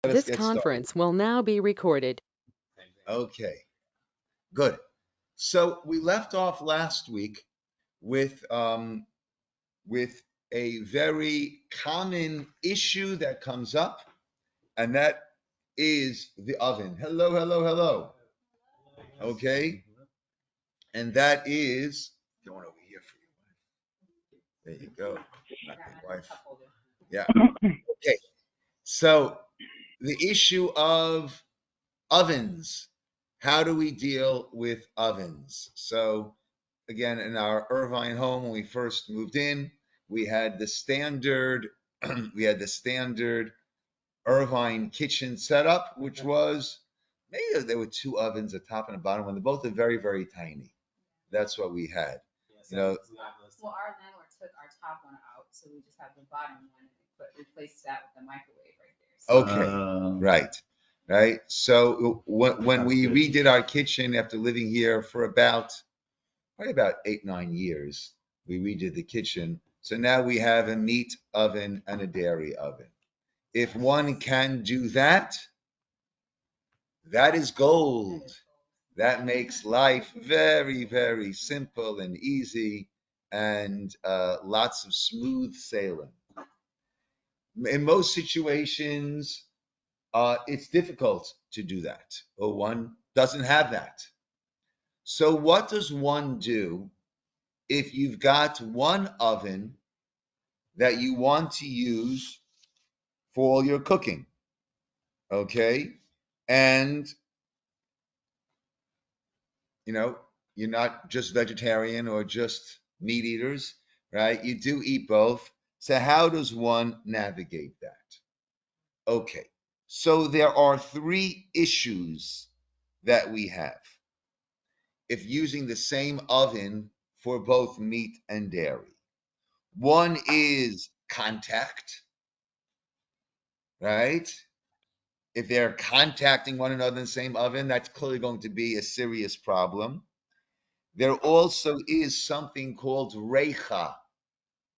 Let us This get started. conference will now be recorded. Okay, good. So we left off last week with with a very common issue that comes up, and that is the oven. Hello, hello, hello. Okay, and that is going over here for you. There you go. Not the wife. Yeah. Okay. So the issue of ovens. How do we deal with ovens? So again, in our Irvine home, when we first moved in, we had the standard, we had the standard Irvine kitchen setup, which was maybe there were two ovens, a top and a bottom one. They both are very, very tiny. That's what we had. You know, Well, our landlord took our top one out, so we just have the bottom one and replaced that with the microwave right there. So okay, right, right. So when we redid our kitchen after living here for probably about 8, 9 years, we redid the kitchen. So now we have a meat oven and a dairy oven. If one can do that, that is gold. That makes life very, very simple and easy and lots of smooth sailing. In most situations, it's difficult to do that, or one doesn't have that. So, what does one do if you've got one oven that you want to use for all your cooking? Okay. And, you know, you're not just vegetarian or just meat eaters, right? You do eat both. So, how does one navigate that? Okay. So, there are three issues that we have if using the same oven for both meat and dairy. One is contact, right? If they're contacting one another in the same oven, that's clearly going to be a serious problem. There also is something called recha.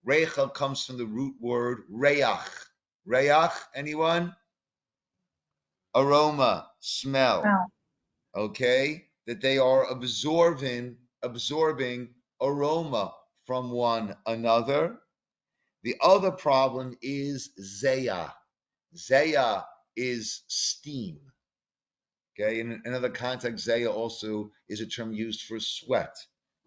Recha comes from the root word reach. Reach, anyone? Aroma, smell. Wow. Okay? That they are absorbing aroma from one another. The other problem is zeya. Zeya is steam. Okay, in another context, zeya also is a term used for sweat,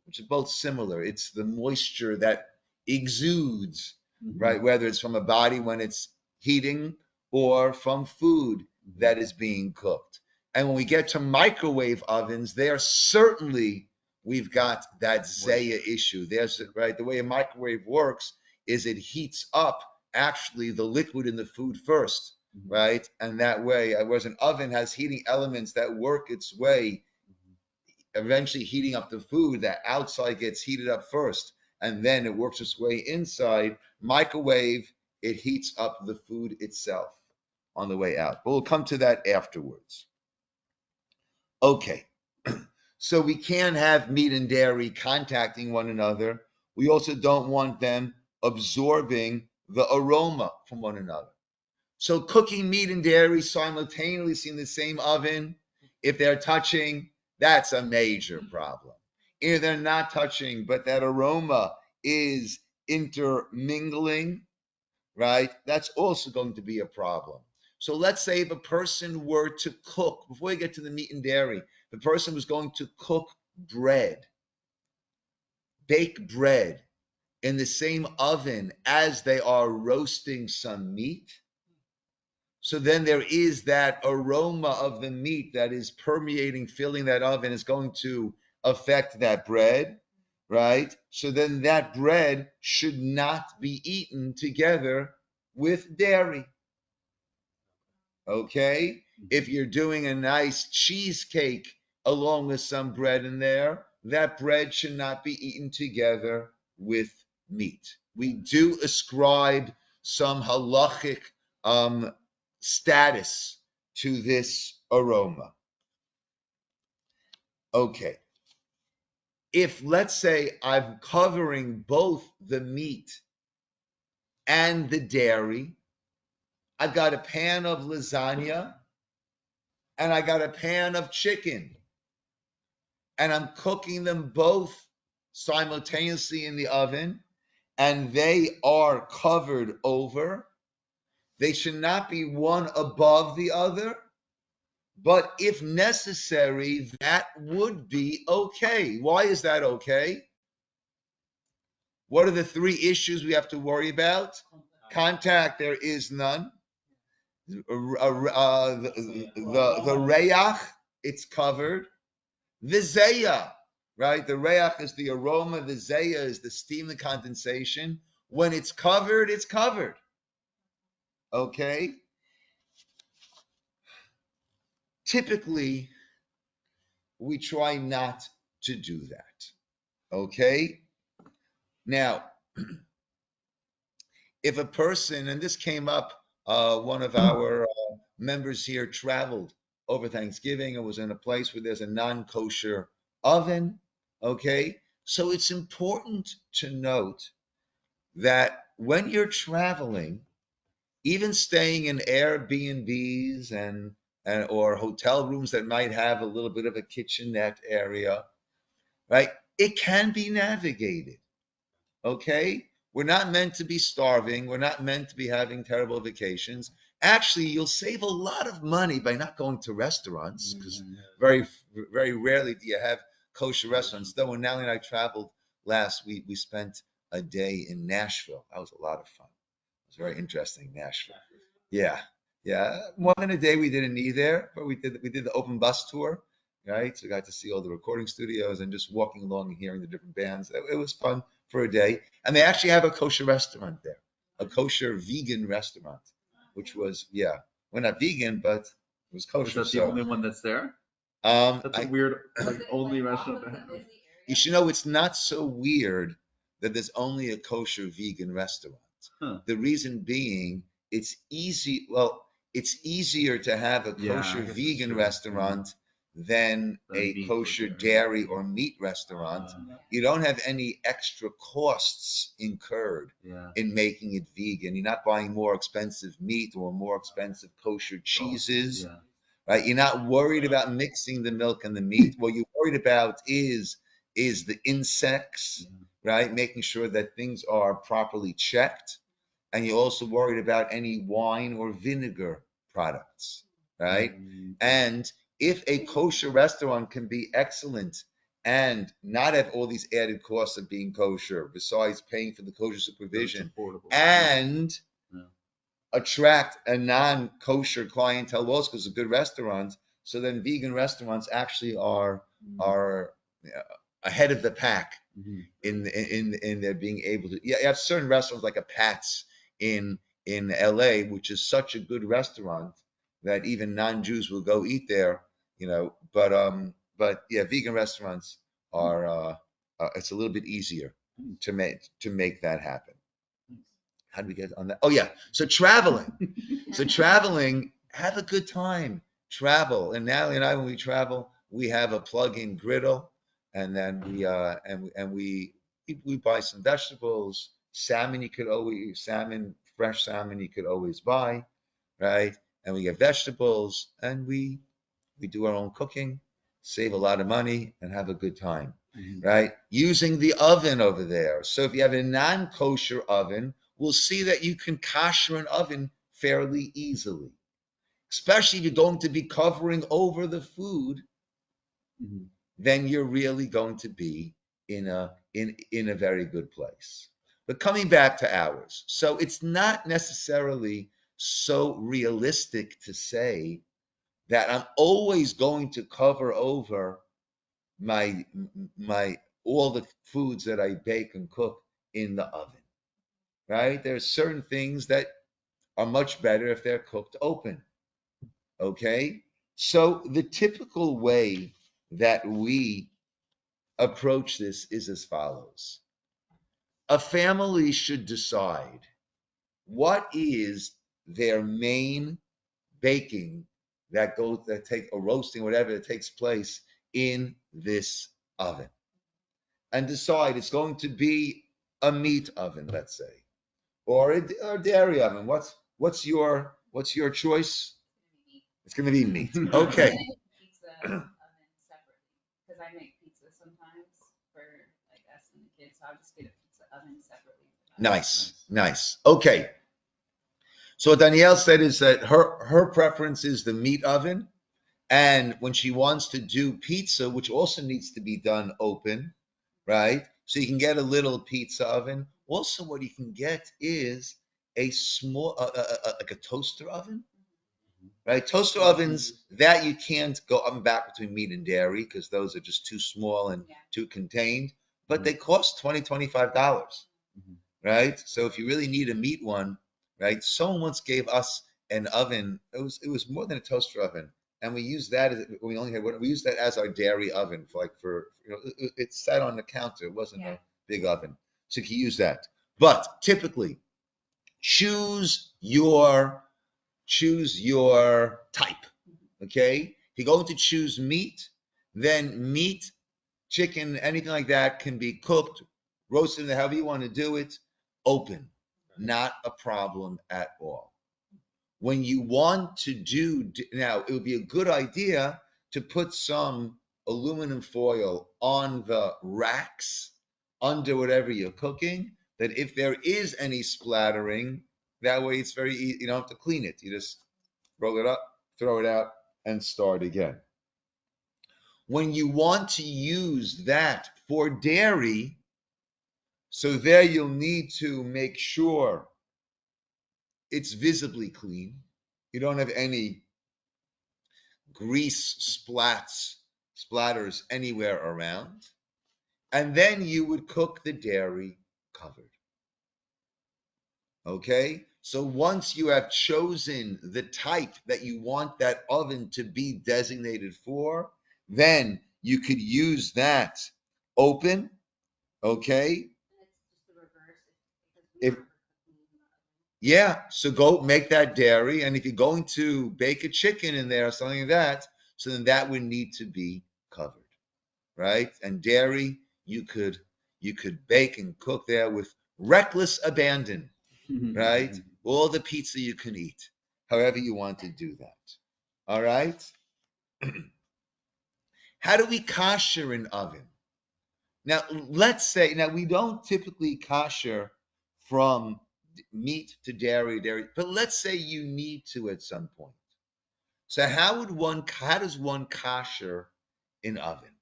which is both similar. It's the moisture that exudes, right? Whether it's from a body when it's heating or from food that is being cooked. And when we get to microwave ovens, there certainly we've got that zeya issue. There's right the way a microwave works is it heats up actually the liquid in the food first, right? And that way, whereas an oven has heating elements that work its way, eventually heating up the food, that outside gets heated up first, and then it works its way inside. Microwave, it heats up the food itself on the way out. But we'll come to that afterwards. Okay. So we can't have meat and dairy contacting one another. We also don't want them absorbing the aroma from one another. So cooking meat and dairy simultaneously in the same oven, if they're touching, that's a major problem. If they're not touching, but that aroma is intermingling, right? That's also going to be a problem. So let's say if a person were to cook, before we get to the meat and dairy, the person was going to cook bread, bake bread in the same oven as they are roasting some meat. So then there is that aroma of the meat that is permeating, filling that oven, is going to affect that bread, right? So then that bread should not be eaten together with dairy. Okay? If you're doing a nice cheesecake along with some bread in there, that bread should not be eaten together with meat. We do ascribe some halachic status to this aroma. Okay. If, let's say, I'm covering both the meat and the dairy I've got a pan of lasagna and I got a pan of chicken, and I'm cooking them both simultaneously in the oven, and they are covered over. They should not be one above the other, but if necessary, that would be okay. Why is that okay? What are the three issues we have to worry about? Contact, there is none. The reyach, it's covered. The zeya, right? The reyach is the aroma. The zeya is the steam, the condensation. When it's covered, it's covered. Okay? Typically, we try not to do that. Okay? Now, if a person, and this came up, one of our members here traveled over Thanksgiving and was in a place where there's a non-kosher oven. Okay? So it's important to note that when you're traveling, even staying in Airbnbs and or hotel rooms that might have a little bit of a kitchenette area, right? It can be navigated. Okay? We're not meant to be starving. We're not meant to be having terrible vacations. Actually, you'll save a lot of money by not going to restaurants, because very, very rarely do you have kosher restaurants. Though when Natalie and I traveled last week, we spent a day in Nashville. That was a lot of fun. It was very interesting, Nashville. Yeah, yeah. More than a day we didn't need there, but we did the open bus tour, right? So we got to see all the recording studios and just walking along and hearing the different bands. It was fun for a day. And they actually have a kosher restaurant there, a kosher vegan restaurant, which was, yeah, we're not vegan, but it was kosher. Is that the only one that's there? That's a weird, like, only restaurant to have. You should know it's not so weird that there's only a kosher vegan restaurant. Huh. The reason being, it's easy. Well, it's easier to have a kosher vegan restaurant than a kosher dairy or meat restaurant. You don't have any extra costs incurred in making it vegan. You're not buying more expensive meat or more expensive kosher cheeses, right? You're not worried about mixing the milk and the meat. What you're worried about is the insects, right? Making sure that things are properly checked. And you're also worried about any wine or vinegar products, right? And if a kosher restaurant can be excellent and not have all these added costs of being kosher, besides paying for the kosher supervision, and attract a non-kosher clientele also because it's a good restaurant, so then vegan restaurants actually are ahead of the pack in their being able to. Yeah, you have certain restaurants like a Pat's in LA, which is such a good restaurant that even non-Jews will go eat there, you know. But yeah, vegan restaurants are it's a little bit easier to make that happen. How do we get on that? Oh yeah, so traveling. So traveling, have a good time. Travel, and Natalie and I, when we travel, we have a plug-in griddle, and then we buy some vegetables, salmon. Fresh salmon you could always buy, right? And we get vegetables, and we do our own cooking, save a lot of money, and have a good time, right? Using the oven over there. So if you have a non-kosher oven, we'll see that you can kosher an oven fairly easily, especially if you're going to be covering over the food. Then you're really going to be in a very good place. But coming back to ours, so it's not necessarily so realistic to say that I'm always going to cover over my all the foods that I bake and cook in the oven, right? There are certain things that are much better if they're cooked open. Okay? So the typical way that we approach this is as follows. A family should decide what is their main baking that take a roasting, whatever that takes place in this oven, and decide it's going to be a meat oven, let's say, or a dairy oven. What's your What's your choice? It's gonna be It's meat. going to be meat. Okay. Pizza oven separately, because I make pizza sometimes for like us and the kids. So I'll just get a pizza oven separately. Nice. Okay. So what Danielle said is that her preference is the meat oven, and when she wants to do pizza, which also needs to be done open, right? So you can get a little pizza oven. Also, what you can get is a small, like a toaster oven, right? Toaster ovens that you can't go up and back between meat and dairy because those are just too small and too contained, but they cost $25, right? So if you really need a meat one, right? Someone once gave us an oven. It was more than a toaster oven, and we used that as we only had one. We used that as our dairy oven for it sat on the counter. It wasn't a big oven, so you can use that. But typically, choose your type. Okay, if you're going to choose meat, then meat, chicken, anything like that can be cooked, roasted, however you want to do it, open. Not a problem at all. When you want to do, now it would be a good idea to put some aluminum foil on the racks under whatever you're cooking, that if there is any splattering, that way it's very easy. You don't have to clean it. You just roll it up, throw it out, and start again. When you want to use that for dairy, so there you'll need to make sure it's visibly clean. You don't have any grease splatters anywhere around. And then you would cook the dairy covered. Okay? So once you have chosen the type that you want that oven to be designated for, then you could use that open. Okay? If Yeah, so go make that dairy, and if you're going to bake a chicken in there or something like that, so then that would need to be covered, right? And dairy, you could bake and cook there with reckless abandon, right? All the pizza you can eat, however you want to do that. All right? How do we kosher an oven? Now, let's say, now we don't typically kosher from meat to dairy, but let's say you need to at some point. So how does one kosher an oven?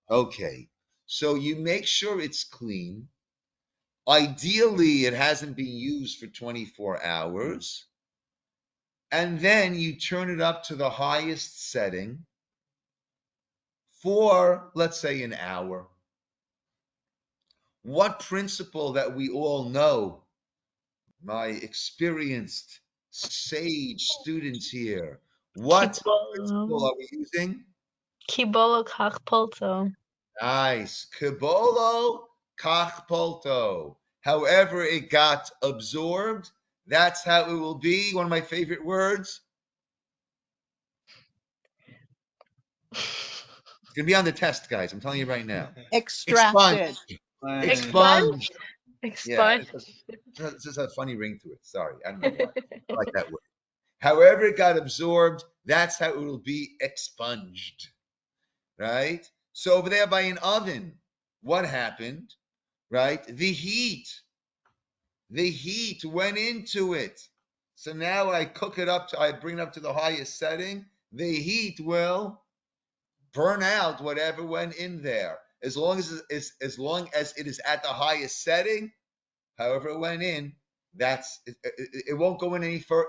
Okay, so you make sure it's clean. Ideally, it hasn't been used for 24 hours. And then you turn it up to the highest setting for, let's say, an hour. What principle that we all know, my experienced sage students here, what principle are we using? Kibolo kachpolto. Nice. Kibolo kachpolto. However it got absorbed, that's how it will be. One of my favorite words. It's going to be on the test, guys. I'm telling you right now. Extracted. Expunged. Yeah, Expunged. it's just a funny ring to it. Sorry, I don't know why. I like that word. However it got absorbed, that's how it will be expunged, right? So over there by an oven, what happened, right? The heat went into it. So now when I cook it up, I bring it up to the highest setting, the heat will burn out whatever went in there. As long as it is at the highest setting, however it went in, it won't go in any further.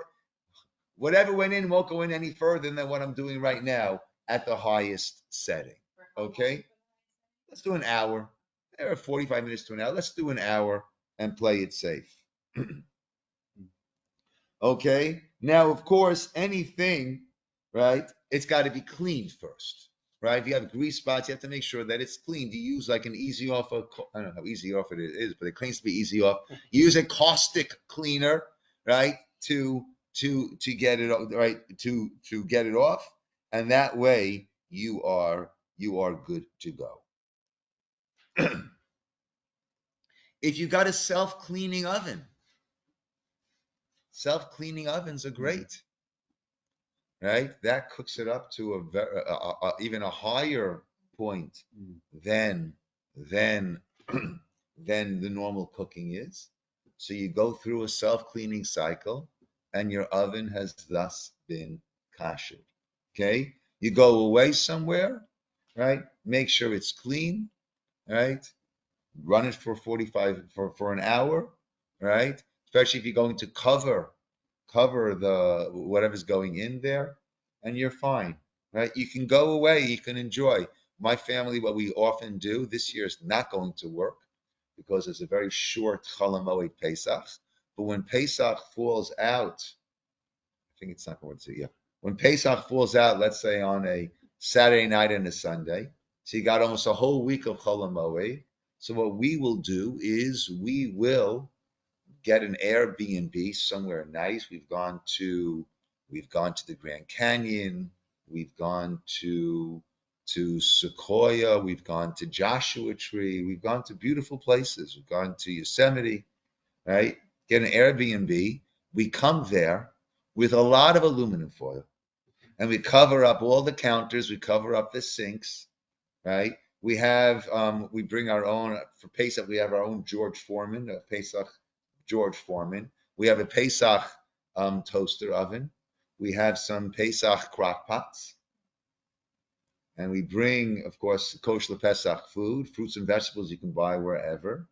Whatever went in won't go in any further than what I'm doing right now at the highest setting. Okay? Let's do an hour. There are 45 minutes to an hour. Let's do an hour and play it safe. Okay? Now, of course, anything, right? It's got to be cleaned first, right? If you have grease spots, you have to make sure that it's cleaned. You use like an easy off, I don't know how easy off it is, but it claims to be easy off. You use a caustic cleaner, right? To get it right to get it off, and that way you are good to go. If you got a self-cleaning oven, Self-cleaning ovens are great, right? That cooks it up to even a higher point than than than the normal cooking is. So you go through a self-cleaning cycle, and your oven has thus been kosher. Okay? You go away somewhere, right? Make sure it's clean, right? Run it for 45 for an hour, right? Especially if you're going to cover the whatever's going in there, and you're fine, right? You can go away, you can enjoy. My family, what we often do this year is not going to work because it's a very short Chol Hamoed Pesach. But when Pesach falls out, I think it's not going to, yeah. When Pesach falls out, let's say on a Saturday night and a Sunday, so you got almost a whole week of Chol Hamoed. So what we will do is we will get an Airbnb somewhere nice. We've gone to the Grand Canyon. We've gone to Sequoia. We've gone to Joshua Tree. We've gone to beautiful places. We've gone to Yosemite, right? Get an Airbnb. We come there with a lot of aluminum foil, and we cover up all the counters. We cover up the sinks, right? We have we bring our own for Pesach. We have our own George Foreman, a Pesach George Foreman. We have a Pesach toaster oven. We have some Pesach crock pots. And we bring, of course, kosher Pesach food, fruits and vegetables you can buy wherever.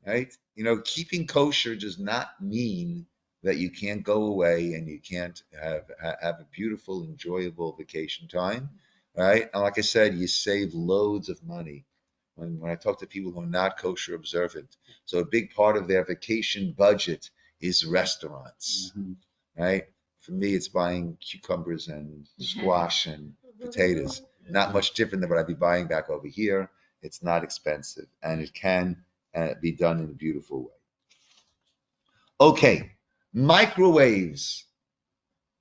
Right? You know, keeping kosher does not mean that you can't go away and you can't have a beautiful, enjoyable vacation time. Right? And like I said, you save loads of money when I talk to people who are not kosher observant. So a big part of their vacation budget is restaurants, right? For me, it's buying cucumbers and squash and potatoes. Not much different than what I'd be buying back over here. It's not expensive, and it can be done in a beautiful way. Okay, microwaves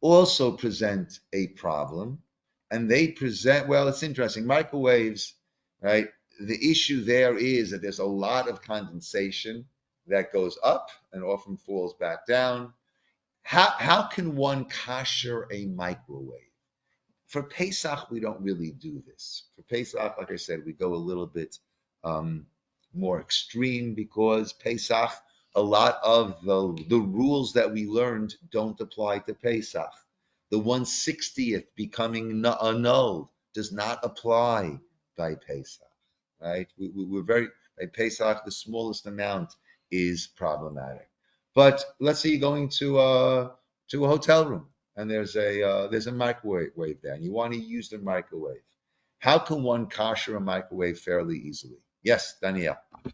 also present a problem, and they present, well, it's interesting. Microwaves, right? The issue there is that there's a lot of condensation that goes up and often falls back down. How can one kosher a microwave? For Pesach, we don't really do this. For Pesach, like I said, we go a little bit more extreme because Pesach, a lot of the rules that we learned don't apply to Pesach. The 1/60th becoming annulled does not apply by Pesach, right? We're very, by Pesach, the smallest amount is problematic. But let's say you're going to a hotel room and there's a microwave there and you want to use the microwave. How can one kosher a microwave fairly easily? Yes, Danielle. You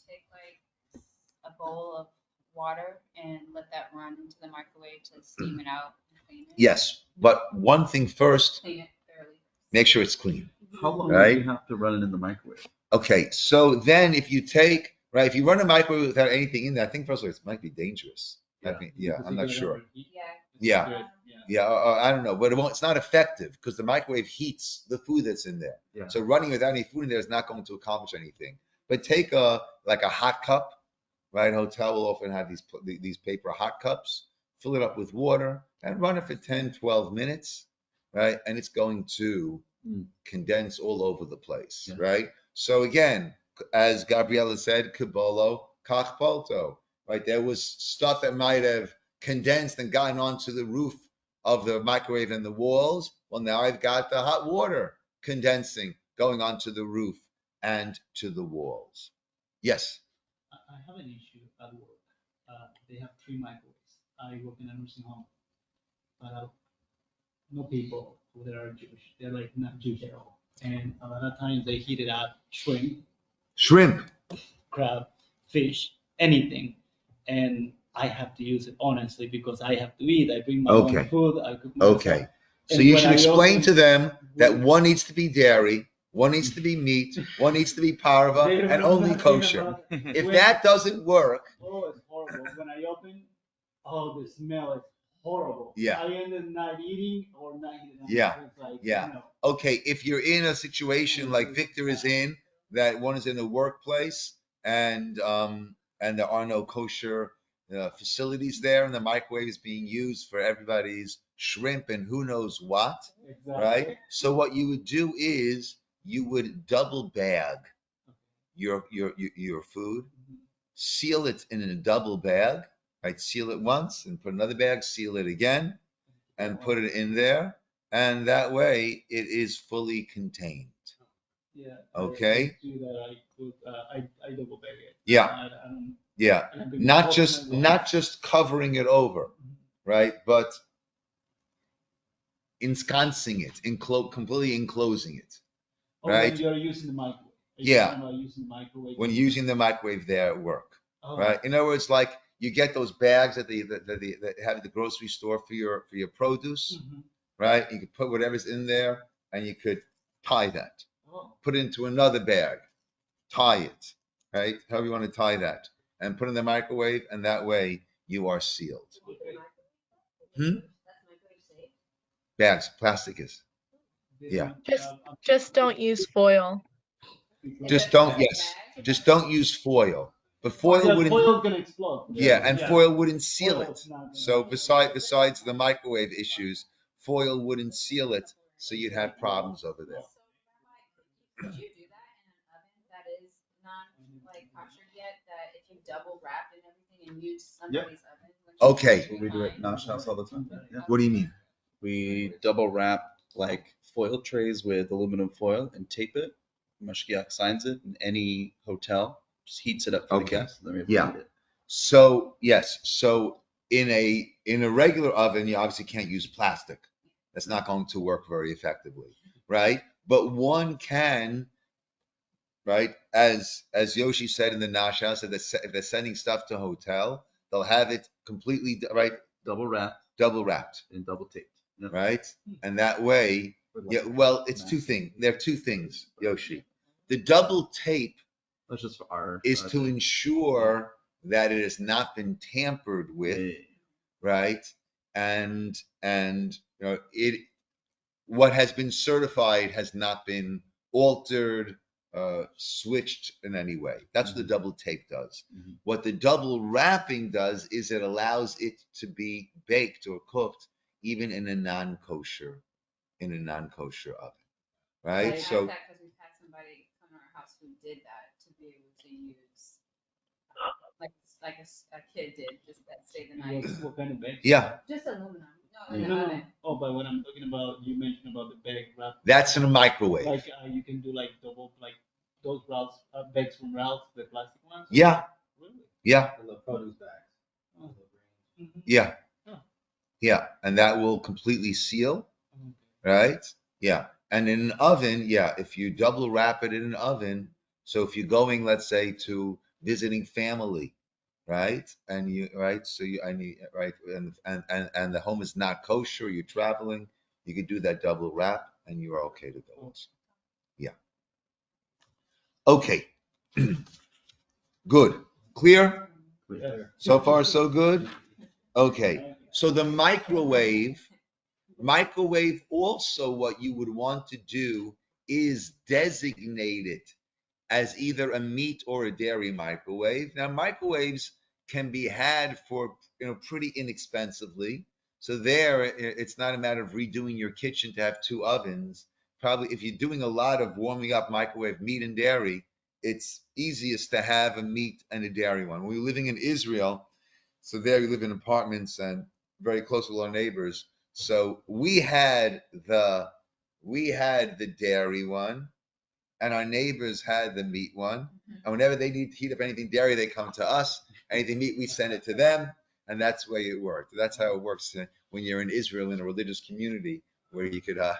take like a bowl of water and let that run into the microwave to steam it out and clean it. Yes, but one thing first, Clean it thoroughly. make sure it's clean. How long Right? do you have to run it in the microwave? Okay, so then if you take, right, if you run a microwave without anything in there, I think first of all, it might be dangerous. I'm not sure. Yeah. Yeah, I don't know, but it's not effective because the microwave heats the food that's in there. Yeah. So running without any food in there is not going to accomplish anything. But take a hot cup, right? Hotel will often have these paper hot cups. Fill it up with water and run it for 10, 12 minutes, right? And it's going to condense all over the place, right? So again, as Gabriella said, Kabolo, Kach Polto, right? There was stuff that might have condensed and gotten onto the roof of the microwave and the walls. Well, now I've got the hot water condensing, going onto the roof and to the walls. Yes. I have an issue at work. They have 3 microwaves. I work in a nursing home, but no people who are Jewish. They're like not Jewish at all. And a lot of times they heat it up, shrimp, crab, fish, anything. And I have to use it honestly because I have to eat. I bring my own food. I cook myself. Okay. So you should explain to them that one needs to be dairy, one needs to be meat, one needs to be parva, and only kosher. If that doesn't work. Oh, it's horrible. When I open, the smell is horrible. Yeah. I end up not eating or not eating. Yeah. It's like, Yeah. You know. Okay. If you're in a situation like Victor is in, that one is in a workplace and there are no kosher facilities there, and the microwave is being used for everybody's shrimp and who knows what, Exactly. right? So what you would do is you would double bag your food, seal it in a double bag, right? Seal it once and put another bag, seal it again, and put it in there, and that way it is fully contained. Yeah. Okay. I do that. I put. I double bag it. Yeah. I don't. Yeah. I don't Not just covering it over, right? But ensconcing it, completely enclosing it, Oh, right? when you're using the microwave. Yeah. Using the microwave. When using the microwave there at work, Oh. right? In other words, like you get those bags that that have at the grocery store for your produce, right? You could put whatever's in there, and you could tie that. Oh. Put it into another bag, tie it, right? However you want to tie that, and put it in the microwave, and that way you are sealed. Bags, plastic is. Yeah. Just don't use foil. Just don't use foil. But foil wouldn't. Foil can explode. Yeah, and foil wouldn't seal Foil it. is not gonna So be- besides the microwave issues, foil wouldn't seal it, so you'd have problems over there. So, Rabbi, could you do that in an oven that is not like kosher yet? That if you double wrap and everything and use somebody's oven? Okay. What we do at Nosh House all the time. Yeah. What do you mean? We double wrap like foil trays with aluminum foil and tape it. Mashgiach signs it, and any hotel just heats it up for Okay. the guests. And then we Yeah. blend it. So yes, so in a regular oven, you obviously can't use plastic. That's not going to work very effectively, right? But one can, right? As Yoshi said in the Nash house, if they're sending stuff to a hotel, they'll have it completely right, Double wrapped double wrapped, and double taped. Yep. right? And that way, yeah. Well, it's two things. There are two things, Yoshi. The double tape That's just for our is to ensure that it has not been tampered with, right? And it what has been certified has not been altered, switched in any way. That's what the double tape does. What the double wrapping does is it allows it to be baked or cooked even in a non-kosher oven, right? I So asked that because we've had somebody come to our house who did that to be able to use, like a kid did, just that stay the night. What kind of bag? yeah, Just aluminum. No, in No, the no. oven. Oh, but what I'm talking about, you mentioned about the bag wrap. that's in a microwave. Like you can do like double, like those Ralph's bags from Ralph's, the plastic ones. Yeah, Really? yeah, the produce bags. Oh. yeah, Oh. yeah, and that will completely seal, Okay. right? Yeah, and in an oven, yeah, if you double wrap it in an oven, so if you're going, let's say, to visiting family, right, and you right, so you I need right, and the home is not kosher, you're traveling, you could do that double wrap, and you are okay to go. Yeah. Okay. Good. Clear? Yes. So far, so good. Okay. So the microwave also, what you would want to do is designate it as either a meat or a dairy microwave. Now, microwaves can be had for pretty inexpensively. So there, it's not a matter of redoing your kitchen to have two ovens. Probably, if you're doing a lot of warming up microwave meat and dairy, it's easiest to have a meat and a dairy one. When we were living in Israel, so there we live in apartments and very close with our neighbors. So we had the dairy one, and our neighbors had the meat one. And whenever they need to heat up anything dairy, they come to us. Anything meat, we send it to them, and that's the way it worked. That's how it works when you're in Israel in a religious community where you could have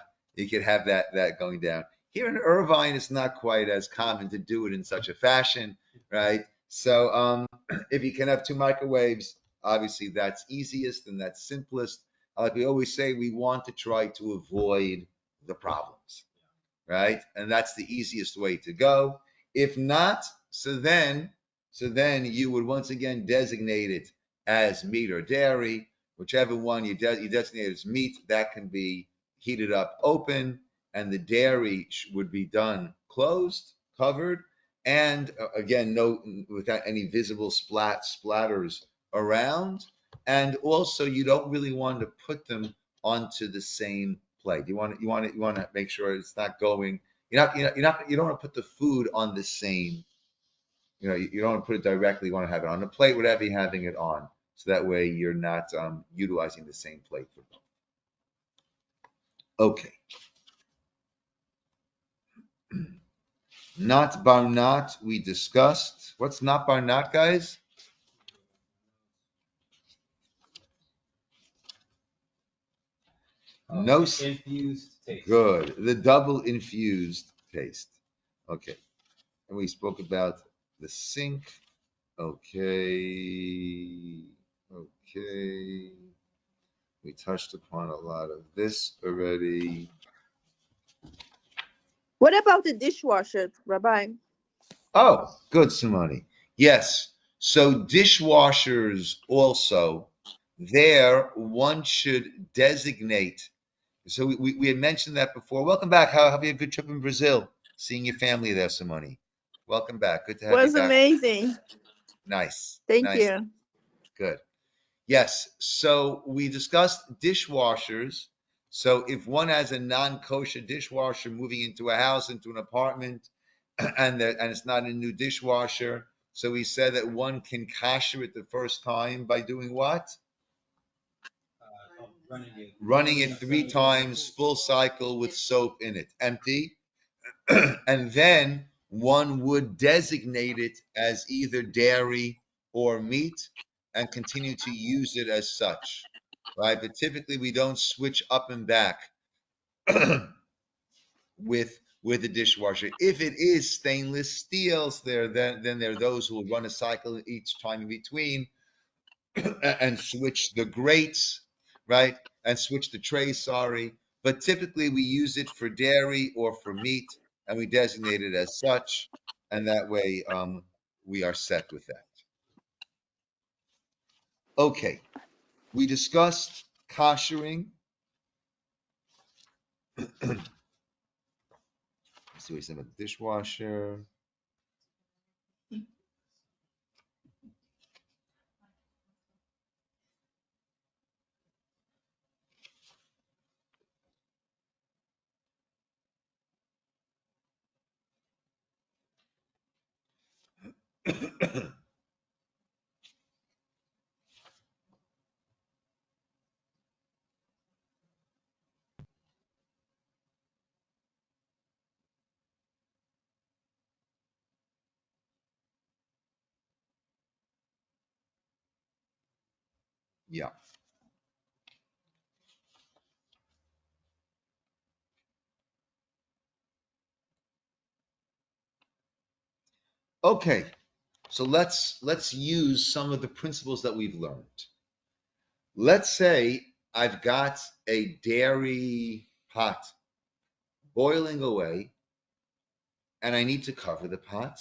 that going down. Here in Irvine, it's not quite as common to do it in such a fashion, right? So if you can have two microwaves, obviously that's easiest and that's simplest. Like we always say, we want to try to avoid the problems, right? And that's the easiest way to go. If not, so then you would once again designate it as meat or dairy, whichever one you designate as meat, that can be heated up open, and the dairy would be done closed, covered, and again, without any visible splatters around, and also you don't really want to put them onto the same plate. You want to make sure it's not going. You don't want to put the food on the same. You don't want to put it directly. You want to have it on the plate, whatever you're having it on, so that way you're not utilizing the same plate for both. Okay. Not barnat, we discussed. What's not barnat, guys? No. Infused taste. Good. The double infused taste. Okay. And we spoke about the sink. Okay. Okay. We touched upon a lot of this already. What about the dishwasher, Rabbi? Oh, good, Simone. Yes. So dishwashers also, there one should designate. So we had mentioned that before. Welcome back. How have you had a good trip in Brazil? Seeing your family there, Simone. Welcome back. Good to have you Was back. amazing. Nice. Thank Nice. you. Good. Yes. So we discussed dishwashers. So if one has a non-kosher dishwasher moving into a house, into an apartment, and it's not a new dishwasher, so we said that one can kosher it the first time by doing what? Running it 3 times, full cycle with soap in it, empty. And then one would designate it as either dairy or meat and continue to use it as such, right? But typically we don't switch up and back with the dishwasher. If it is stainless steels, then there are those who will run a cycle each time in between and switch the grates, right? And switch the trays, sorry. But typically we use it for dairy or for meat, and we designate it as such, and that way we are set with that. Okay, we discussed koshering. Let's see what he said about the dishwasher. Yeah. Okay, so let's use some of the principles that we've learned. Let's say I've got a dairy pot boiling away, and I need to cover the pot.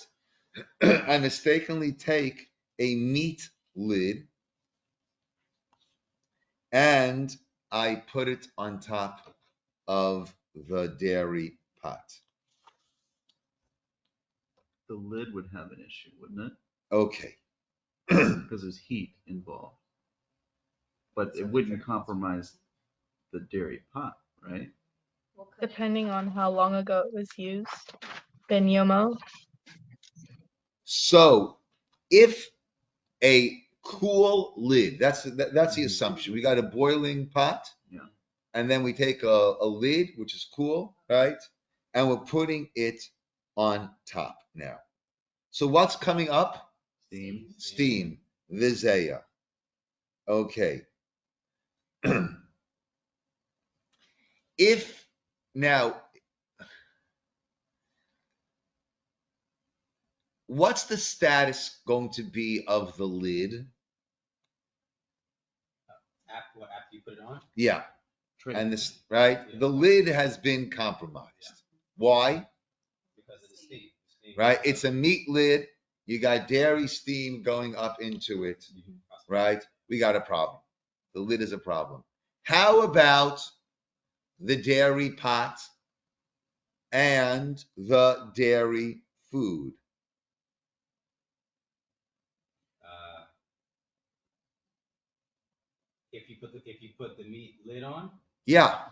I mistakenly take a meat lid and I put it on top of the dairy pot. The lid would have an issue, wouldn't it? Okay. Because there's heat involved. But it wouldn't compromise the dairy pot, right? Depending on how long ago it was used. Ben Yomo. So if a cool lid, that's the assumption. We got a boiling pot. Yeah. And then we take a lid, which is cool, right? And we're putting it on top now. So what's coming up? Steam. Steam, Vizaya. Okay. If now, what's the status going to be of the lid? After you put it on? Yeah. Tray. And this, right? Yeah. The lid has been compromised. Yeah. Why? Because of the steam. Right? It's a meat lid. You got dairy steam going up into it, right? We got a problem. The lid is a problem. How about the dairy pot and the dairy food? if you put the meat lid on, Yeah,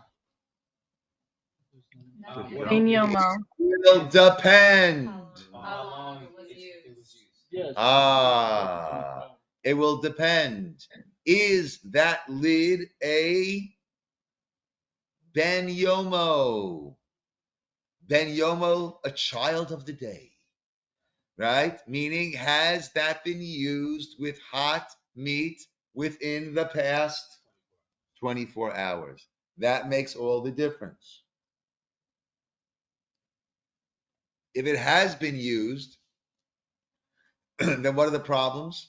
No. what- Ben Yomo. will depend. How long it was used. Yes. Ah, it will depend. Is that lid a Ben Yomo? Ben Yomo, a child of the day, right? Meaning, has that been used with hot meat within the past 24 hours? That makes all the difference. If it has been used, then what are the problems?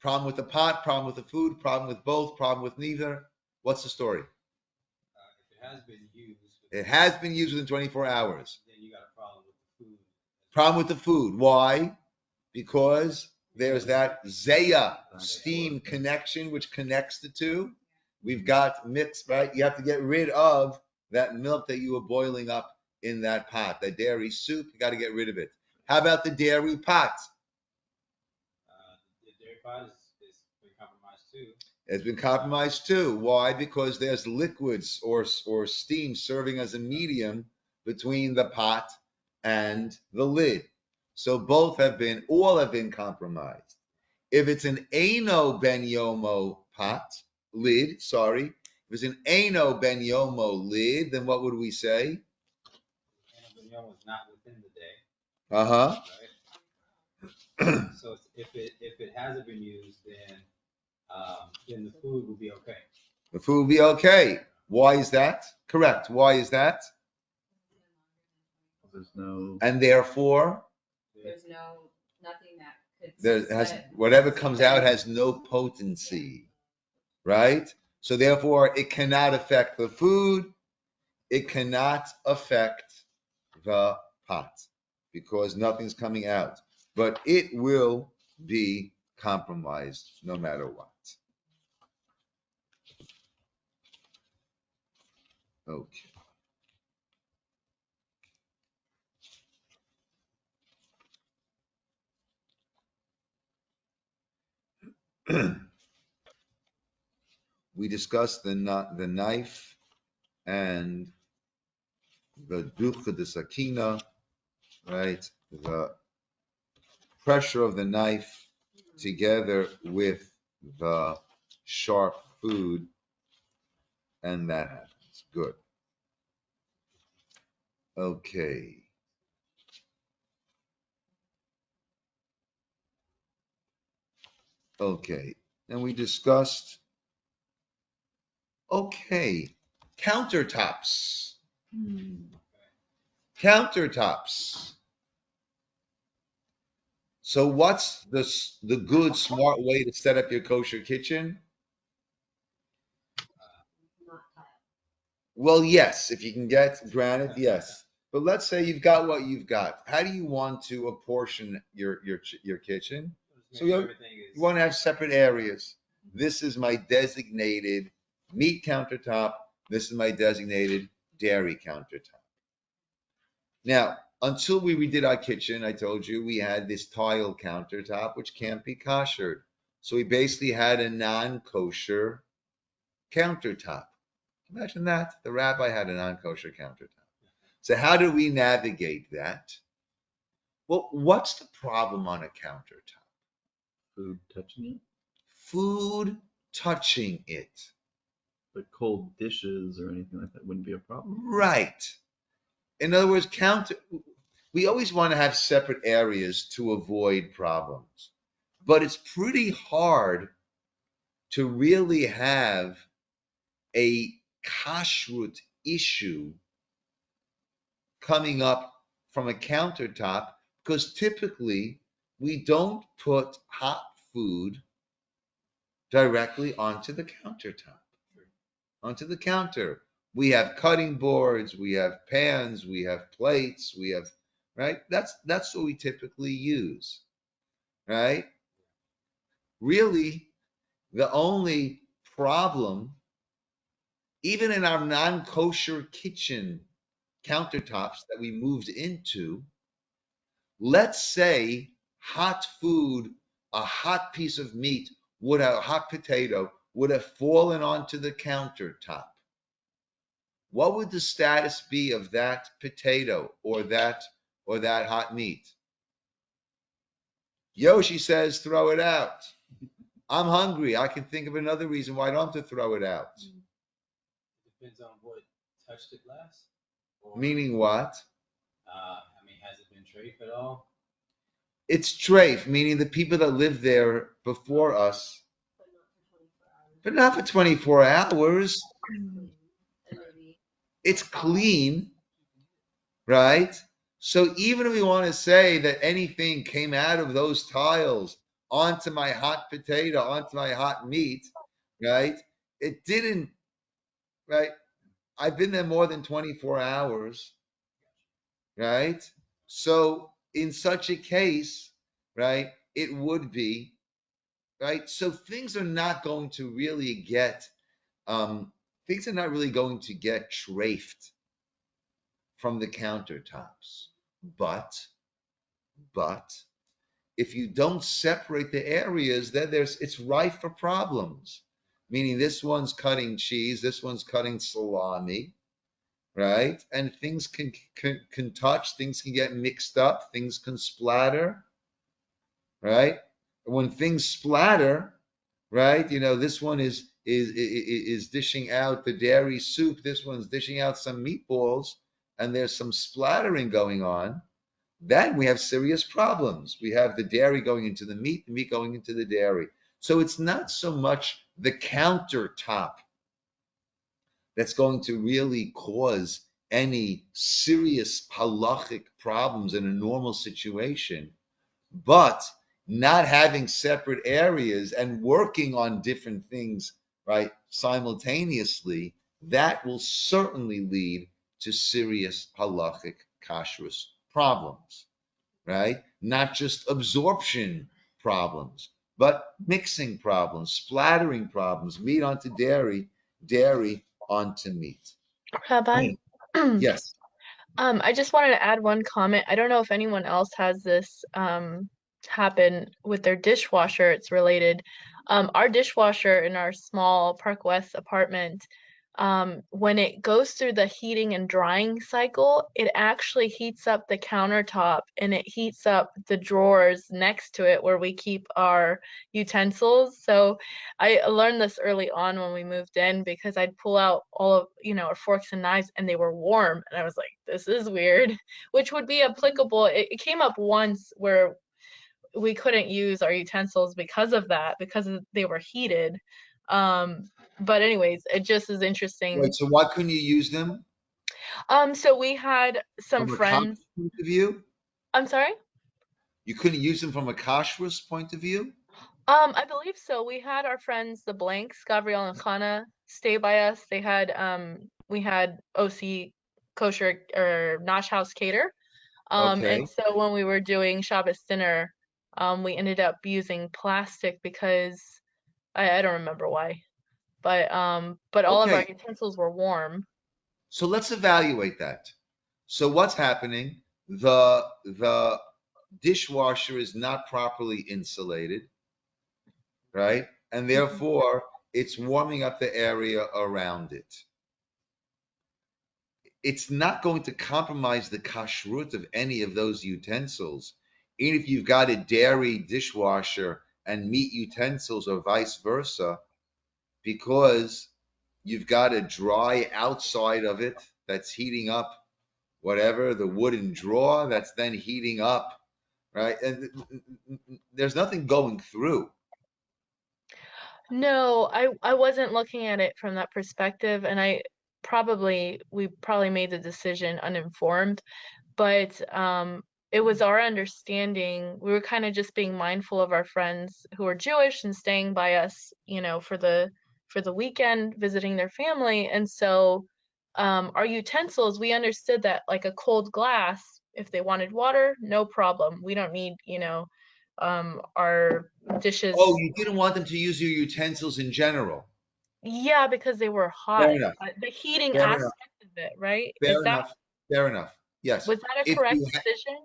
Problem with the pot, problem with the food, problem with both, problem with neither. What's the story? if it has been used, It has been used within 24 hours. then you got a problem with the food. Problem with the food. Why? Because there's that Zaya steam connection which connects the two. We've got mixed, right? You have to get rid of that milk that you were boiling up in that pot, that dairy soup. You got to get rid of it. How about the dairy pot? The dairy pot is been compromised too. It's been compromised too. Why? Because there's liquids or steam serving as a medium between the pot and the lid. So all have been compromised. If it's an Ano Ben Yomo pot, lid, if it's an Ano Ben Yomo lid, then what would we say? And the was not within the day, Uh-huh. right? So if it hasn't been used, then the food will be okay. The food will be okay. Why is that? Correct. Why is that? There's no. And therefore, There's nothing that could. there has set- whatever comes out has no potency, right? So therefore, it cannot affect the food. It cannot affect the pot because nothing's coming out. But it will be compromised no matter what. Okay. We discussed the knife and the ducha de sakina, right? The pressure of the knife together with the sharp food, and that happens. Good. Okay. Okay. And we discussed, countertops. Countertops. So what's the good, smart way to set up your kosher kitchen? Well, yes, if you can get granite, yes. But let's say you've got what you've got. How do you want to apportion your kitchen? So you want to have separate areas. This is my designated meat countertop. This is my designated dairy countertop. Now, until we redid our kitchen, I told you we had this tile countertop, which can't be koshered. So we basically had a non-kosher countertop. Imagine that. The rabbi had a non-kosher countertop. So how do we navigate that? Well, what's the problem on a countertop? Food touching it? Food touching it. But cold dishes or anything like that wouldn't be a problem? Right. In other words, we always want to have separate areas to avoid problems. But it's pretty hard to really have a kashrut issue coming up from a countertop because typically we don't put hot food directly onto the countertop, onto the counter. We have cutting boards, we have pans, we have plates, we have, right? That's what we typically use, right? Really, the only problem, even in our non-kosher kitchen countertops that we moved into, let's say hot food, a hot piece of meat, a hot potato would have fallen onto the countertop, what would the status be of that potato or that hot meat? Yoshi says, throw it out. I'm hungry. I can think of another reason why I don't have to throw it out. Depends on what touched it last. Or, Meaning what? I mean, has it been treif at all? It's treif, meaning the people that lived there before us, but not for 24 hours. It's clean, right? So even if we want to say that anything came out of those tiles onto my hot potato, onto my hot meat, right? It didn't, right? I've been there more than 24 hours, right? So in such a case, right, it would be, right? So things are not going to really get, things are not really going to get trafed from the countertops. But if you don't separate the areas, then it's rife for problems. Meaning this one's cutting cheese, this one's cutting salami, right? And things can touch, things can get mixed up, things can splatter, right? When things splatter, right? This one is dishing out the dairy soup, this one's dishing out some meatballs, and there's some splattering going on. Then we have serious problems. We have the dairy going into the meat going into the dairy. So it's not so much the countertop that's going to really cause any serious halachic problems in a normal situation, but not having separate areas and working on different things, right, simultaneously, that will certainly lead to serious halachic kashrus problems, right? Not just absorption problems, but mixing problems, splattering problems, meat onto dairy, dairy onto meat. Rabbi, Yes. I just wanted to add one comment. I don't know if anyone else has this happen with their dishwasher. It's related. Our dishwasher in our small Park West apartment, when it goes through the heating and drying cycle, it actually heats up the countertop and it heats up the drawers next to it where we keep our utensils. So I learned this early on when we moved in because I'd pull out all of, our forks and knives and they were warm. And I was like, this is weird, which would be applicable. It came up once where we couldn't use our utensils because of that, because they were heated. But anyways, it just is interesting. Wait, so why couldn't you use them So we had some from a kashrus friends. point of view? I'm sorry? You couldn't use them from a kashrus point of view? I believe so. We had our friends, the Blanks, Gabrielle and Chana, stay by us. They had, we had OC Kosher or Nosh House Cater. Okay. And so when we were doing Shabbos dinner, we ended up using plastic because I don't remember why, but all of our Okay. utensils were warm. So let's evaluate that. So what's happening? The dishwasher is not properly insulated, right? And therefore it's warming up the area around it. It's not going to compromise the kashrut of any of those utensils. Even if you've got a dairy dishwasher and meat utensils or vice versa, because you've got a dry outside of it that's heating up whatever, the wooden drawer that's then heating up, right? And there's nothing going through. No, I wasn't looking at it from that perspective, and we probably made the decision uninformed, but it was our understanding. We were kind of just being mindful of our friends who are Jewish and staying by us, for the weekend, visiting their family, and so our utensils, we understood that like a cold glass, if they wanted water, no problem. We don't need, our dishes. Oh, you didn't want them to use your utensils in general. Yeah, because they were Fair hot. enough. The heating Fair enough. aspect of it, right? Fair enough. Fair enough. Yes. Was that a If correct you decision?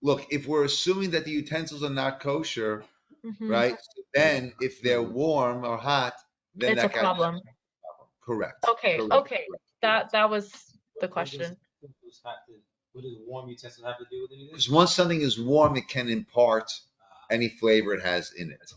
look, if we're assuming that the utensils are not kosher, Mm-hmm. right? So then, if they're warm or hot, then It's a that guy. problem. Correct. Okay, Correct. okay. Correct. That was the What question. what does warm utensils have to do with anything? Because once something is warm, it can impart any flavor it has in it,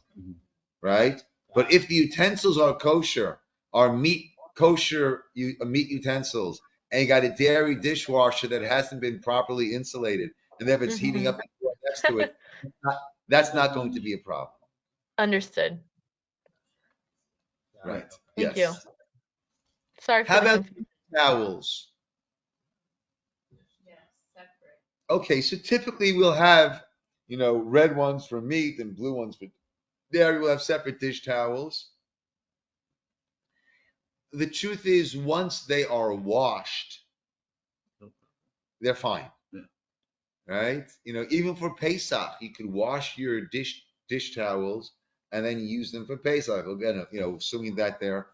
right? But if the utensils are kosher, are meat kosher meat utensils, and you got a dairy dishwasher that hasn't been properly insulated, and then if it's heating up next to it, that's not going to be a problem, Understood. right? Thank Yes. you. Sorry How for the about confusion. towels? Yes, separate. Okay, so typically we'll have, red ones for meat and blue ones for dairy. We'll have separate dish towels. The truth is, once they are washed, they're fine, right? Even for Pesach, you could wash your dish towels and then use them for Pesach. Again, assuming that they're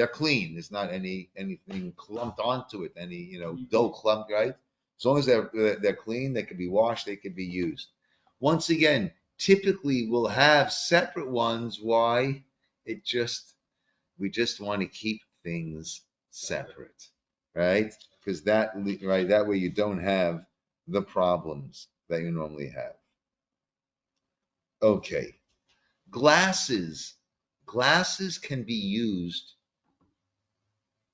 clean. There's not anything clumped onto it, any dough clumped, right? As long as they're clean, they can be washed, they can be used. Once again, typically we'll have separate ones. Why? We just want to keep things separate, right? Because that way you don't have the problems that you normally have. Okay, glasses. Glasses can be used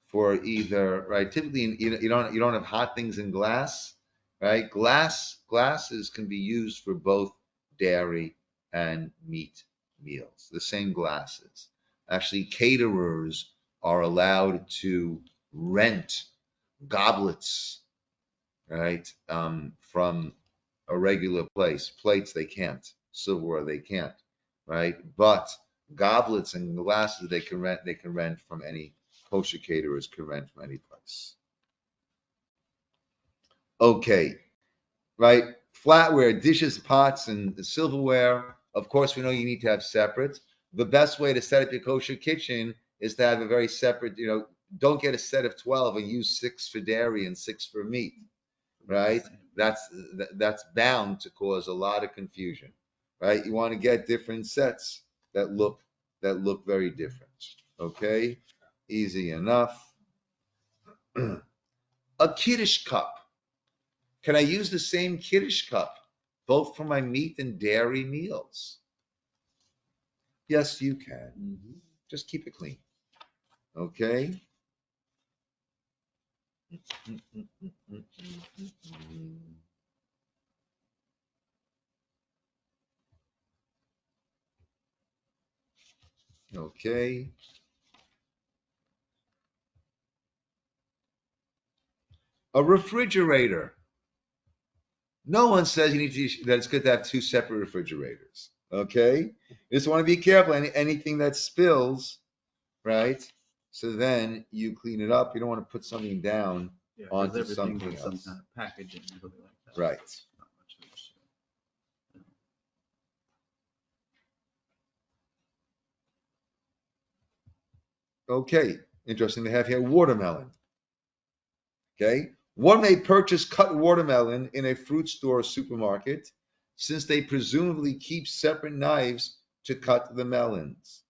for either, right? Typically, you don't have hot things in glass, right? Glasses can be used for both dairy and meat meals. The same glasses. Actually, caterers are allowed to rent goblets, right? From a regular place. Plates they can't. Silverware they can't, right? But goblets and glasses they can rent. They can rent from any kosher caterers can rent from any place. Okay, right? Flatware, dishes, pots, and silverware. Of course, we know you need to have separate. The best way to set up your kosher kitchen is to have a very separate. Don't get a set of 12 and use 6 for dairy and 6 for meat, right? That's bound to cause a lot of confusion, right? You want to get different sets that look very different. Okay, easy enough. A kiddush cup. Can I use the same kiddush cup both for my meat and dairy meals? Yes, you can. Just keep it clean. Okay. Okay. A refrigerator. No one says that it's good to have 2 separate refrigerators. Okay. You just want to be careful. Anything that spills, right? So then you clean it up. You don't want to put something down onto something else. Some kind of packaging or something like that. Right. Not much of an issue. Okay. Interesting to have here watermelon. Okay. One may purchase cut watermelon in a fruit store or supermarket since they presumably keep separate knives to cut the melons,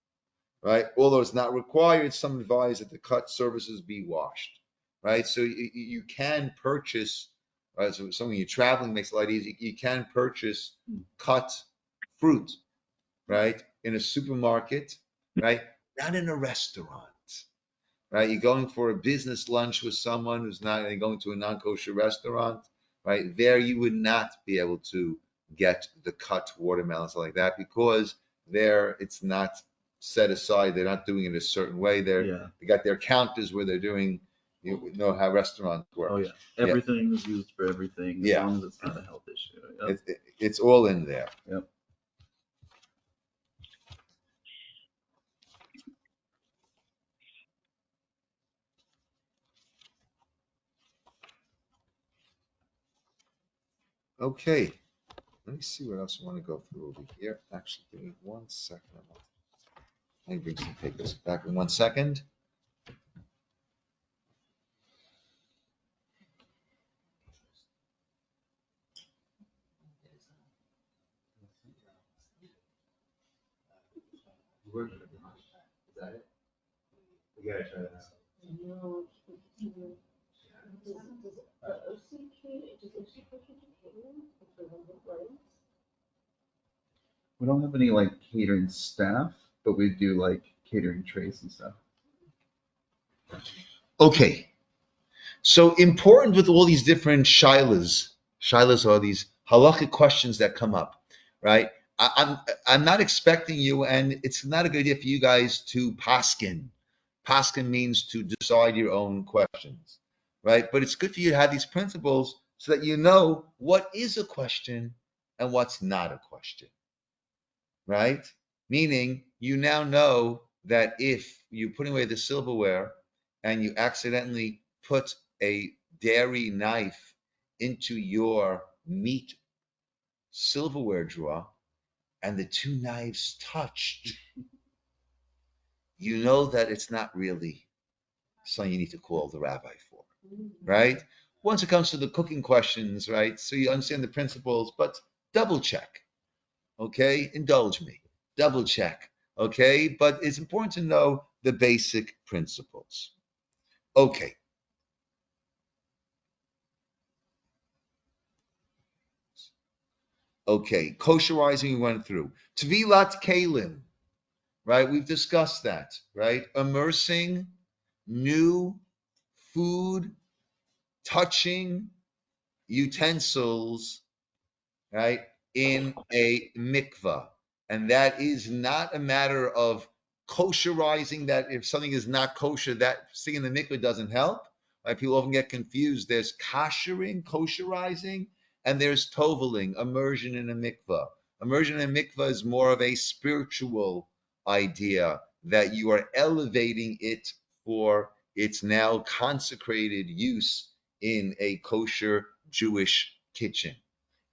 right? Although it's not required, some advise that the cut surfaces be washed, right? So you can purchase, right? So when you're traveling makes it a lot easier. You can purchase cut fruit, right? In a supermarket, right? Not in a restaurant. Right, you're going for a business lunch with someone who's not going to a non-kosher restaurant, right? There you would not be able to get the cut watermelons like that because there it's not set aside. They're not doing it a certain way. They got their counters where they're doing. You know how restaurants work. Oh yeah, everything is used for everything as long as it's not a health issue. Yep. It's all in there. Yep. Okay, let me see what else I want to go through over here. Actually, give me 1 second. Let me bring some papers back in 1 second. Is that it? gotta try that out. We don't have any like catering staff, but we do like catering trays and stuff. Okay, so important with all these different shilas. Shilas are these halachic questions that come up, right? I'm not expecting you, and it's not a good idea for you guys to paskin. Paskin means to decide your own questions, right? But it's good for you to have these principles so that you know what is a question and what's not a question, right? Meaning you now know that if you're putting away the silverware and you accidentally put a dairy knife into your meat silverware drawer and the two knives touched, you know that it's not really something you need to call the rabbi for, right? Once it comes to the cooking questions, right? So you understand the principles, but double check, okay? Indulge me, double check, okay? But it's important to know the basic principles. Okay. Okay, kosherizing we went through. Tvilat kalim, right? We've discussed that, right? Immersing new food, touching utensils, right, in a mikvah. And that is not a matter of kosherizing, that if something is not kosher, that sitting in the mikvah doesn't help. Right? People often get confused. There's koshering, kosherizing, and there's toveling, immersion in a mikvah. Immersion in a mikvah is more of a spiritual idea that you are elevating it for its now consecrated use in a kosher Jewish kitchen.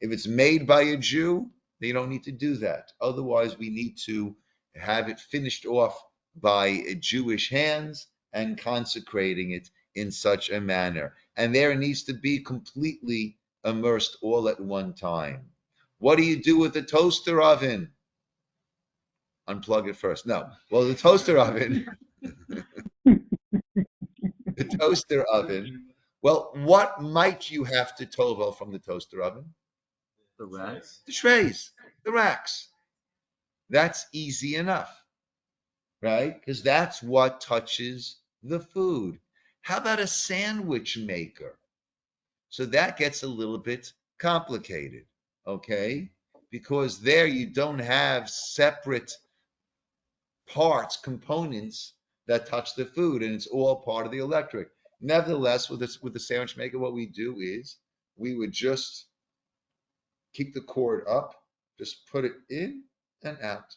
If it's made by a Jew, they don't need to do that. Otherwise, we need to have it finished off by Jewish hands and consecrating it in such a manner. And there it needs to be completely immersed all at one time. What do you do with the toaster oven? Unplug it first. No. Well, the toaster oven, the toaster oven. Well, what might you have to tovel from the toaster oven? The racks? The trays, the racks. That's easy enough, right? Because that's what touches the food. How about a sandwich maker? So that gets a little bit complicated, okay? Because there you don't have separate parts, components that touch the food, and it's all part of the electric. Nevertheless, with the sandwich maker, what we do is we would just keep the cord up, just put it in and out,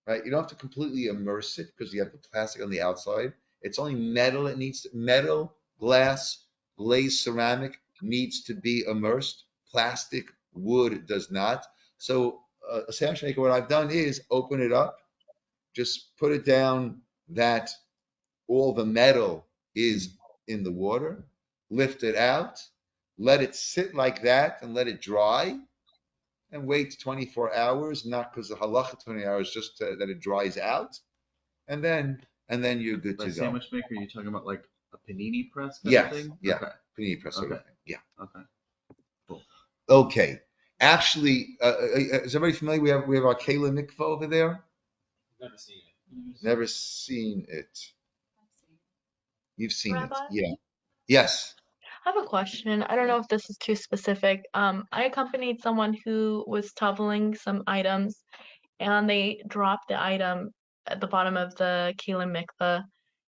right? You don't have to completely immerse it because you have the plastic on the outside. It's only metal. It needs metal, glass, glazed ceramic needs to be immersed. Plastic, wood does not. So a sandwich maker, what I've done is open it up, just put it down that all the metal is in the water, lift it out, let it sit like that and let it dry, and wait 24 hours, not because of halacha 20 hours, just that it dries out, and then you're good By to go. sandwich maker, are you talking about like a panini press kind of Yes, thing? yeah, Okay. panini press sort of Okay. thing. Yeah. Okay. Cool. Okay. Actually, is everybody familiar? We have our Kayla mikvah over there. Never seen it. Never seen it. You've seen it, Rabbi? yeah. Yes. I have a question. I don't know if this is too specific. I accompanied someone who was toveling some items and they dropped the item at the bottom of the Kelim mikveh